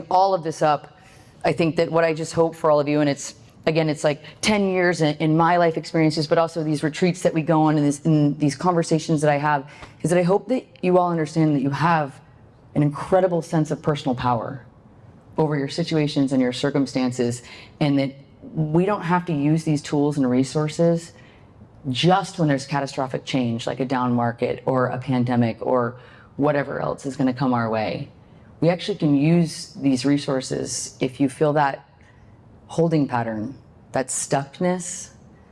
all of this up, I think that what I just hope for all of you, and it's like 10 years in my life experiences, but also these retreats that we go on and these conversations that I have, is that I hope that you all understand that you have an incredible sense of personal power over your situations and your circumstances, and that we don't have to use these tools and resources just when there's catastrophic change, like a down market or a pandemic or whatever else is going to come our way. We actually can use these resources if you feel that holding pattern, that stuckness,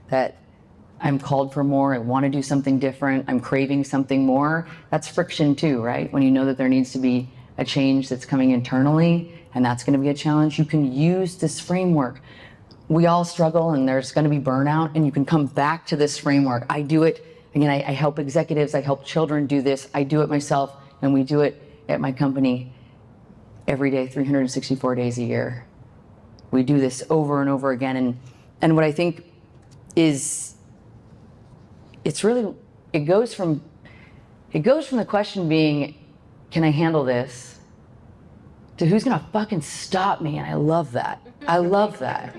that I'm called for more, I want to do something different, I'm craving something more. That's friction too, right? When you know that there needs to be a change that's coming internally, and that's going to be a challenge, you can use this framework. We all struggle and there's going to be burnout, and you can come back to this framework. I do it, again, I help executives, I help children do this, I do it myself, and we do it at my company every day, 364 days a year. We do this over and over again, and what I think is, it goes from the question being, can I handle this? To who's gonna fucking stop me? And I love that. I love that,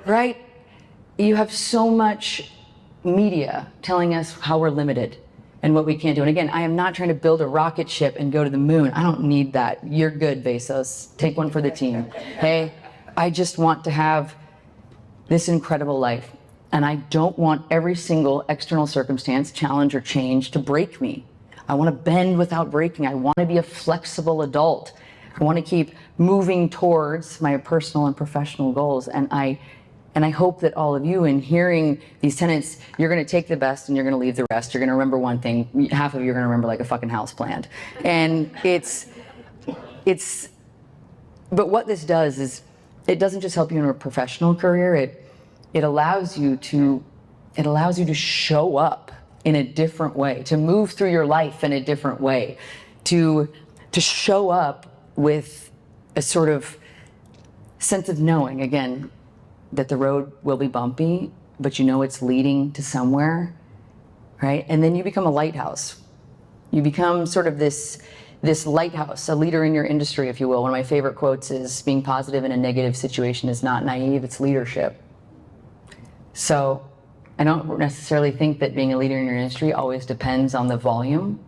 right? You have so much media telling us how we're limited and what we can't do. And again, I am not trying to build a rocket ship and go to the moon. I don't need that. You're good, Bezos. Take one for the team. Hey, I just want to have this incredible life. And I don't want every single external circumstance, challenge, or change to break me. I want to bend without breaking. I want to be a flexible adult. I want to keep moving towards my personal and professional goals. And I hope that all of you, in hearing these tenets, you're going to take the best and you're going to leave the rest. You're going to remember one thing. Half of you are going to remember like a fucking house plant. And but what this does is, it doesn't just help you in a professional career. It allows you to show up in a different way, to move through your life in a different way, to show up with a sort of sense of knowing, again, that the road will be bumpy, but you know it's leading to somewhere, right? And then you become a lighthouse. You become sort of this lighthouse, a leader in your industry, if you will. One of my favorite quotes is, being positive in a negative situation is not naive, it's leadership. So I don't necessarily think that being a leader in your industry always depends on the volume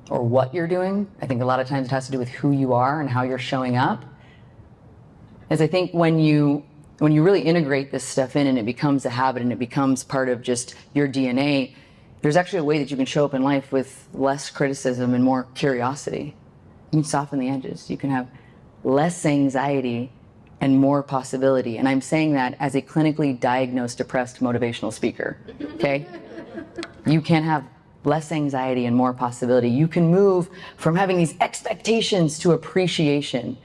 or what you're doing. I think a lot of times it has to do with who you are and how you're showing up. As I think when you really integrate this stuff in and it becomes a habit and it becomes part of just your DNA, there's actually a way that you can show up in life with less criticism and more curiosity. You can soften the edges. You can have less anxiety and more possibility. And I'm saying that as a clinically diagnosed depressed motivational speaker, okay? You can have less anxiety and more possibility. You can move from having these expectations to appreciation.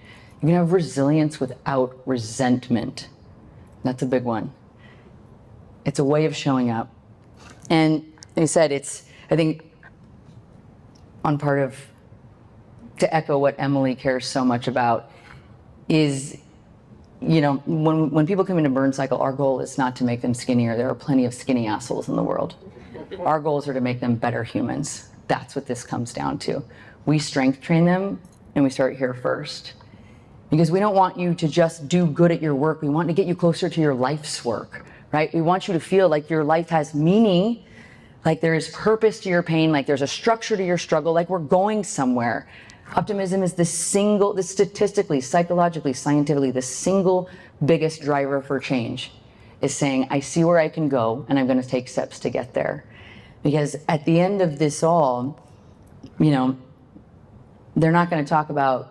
You can have resilience without resentment. That's a big one. It's a way of showing up. And like I said, I think, on part of, to echo what Emily cares so much about, is, when people come into Burn Cycle, our goal is not to make them skinnier. There are plenty of skinny assholes in the world. Our goals are to make them better humans. That's what this comes down to. We strength train them, and we start here first. Because we don't want you to just do good at your work. We want to get you closer to your life's work, right? We want you to feel like your life has meaning, like there is purpose to your pain, like there's a structure to your struggle, like we're going somewhere. Optimism is statistically, psychologically, scientifically, the single biggest driver for change, is saying, I see where I can go and I'm going to take steps to get there. Because at the end of this all, they're not going to talk about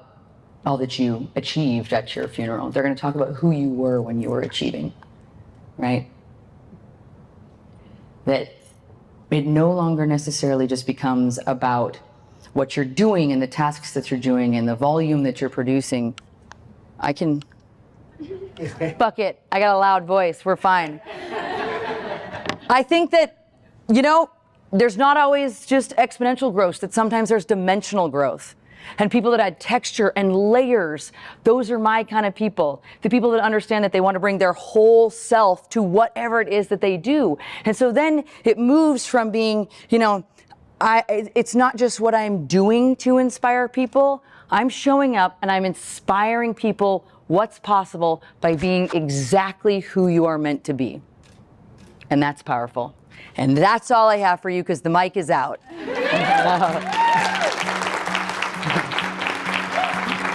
all that you achieved at your funeral. They're going to talk about who you were when you were achieving, right? That it no longer necessarily just becomes about what you're doing and the tasks that you're doing and the volume that you're producing. Fuck it, I got a loud voice, we're fine. I think that, there's not always just exponential growth, that sometimes there's dimensional growth. And people that add texture and layers, those are my kind of people. The people that understand that they want to bring their whole self to whatever it is that they do. And so then it moves from being, it's not just what I'm doing to inspire people. I'm showing up and I'm inspiring people what's possible by being exactly who you are meant to be. And that's powerful. And that's all I have for you, because the mic is out.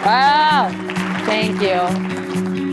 Wow, thank you.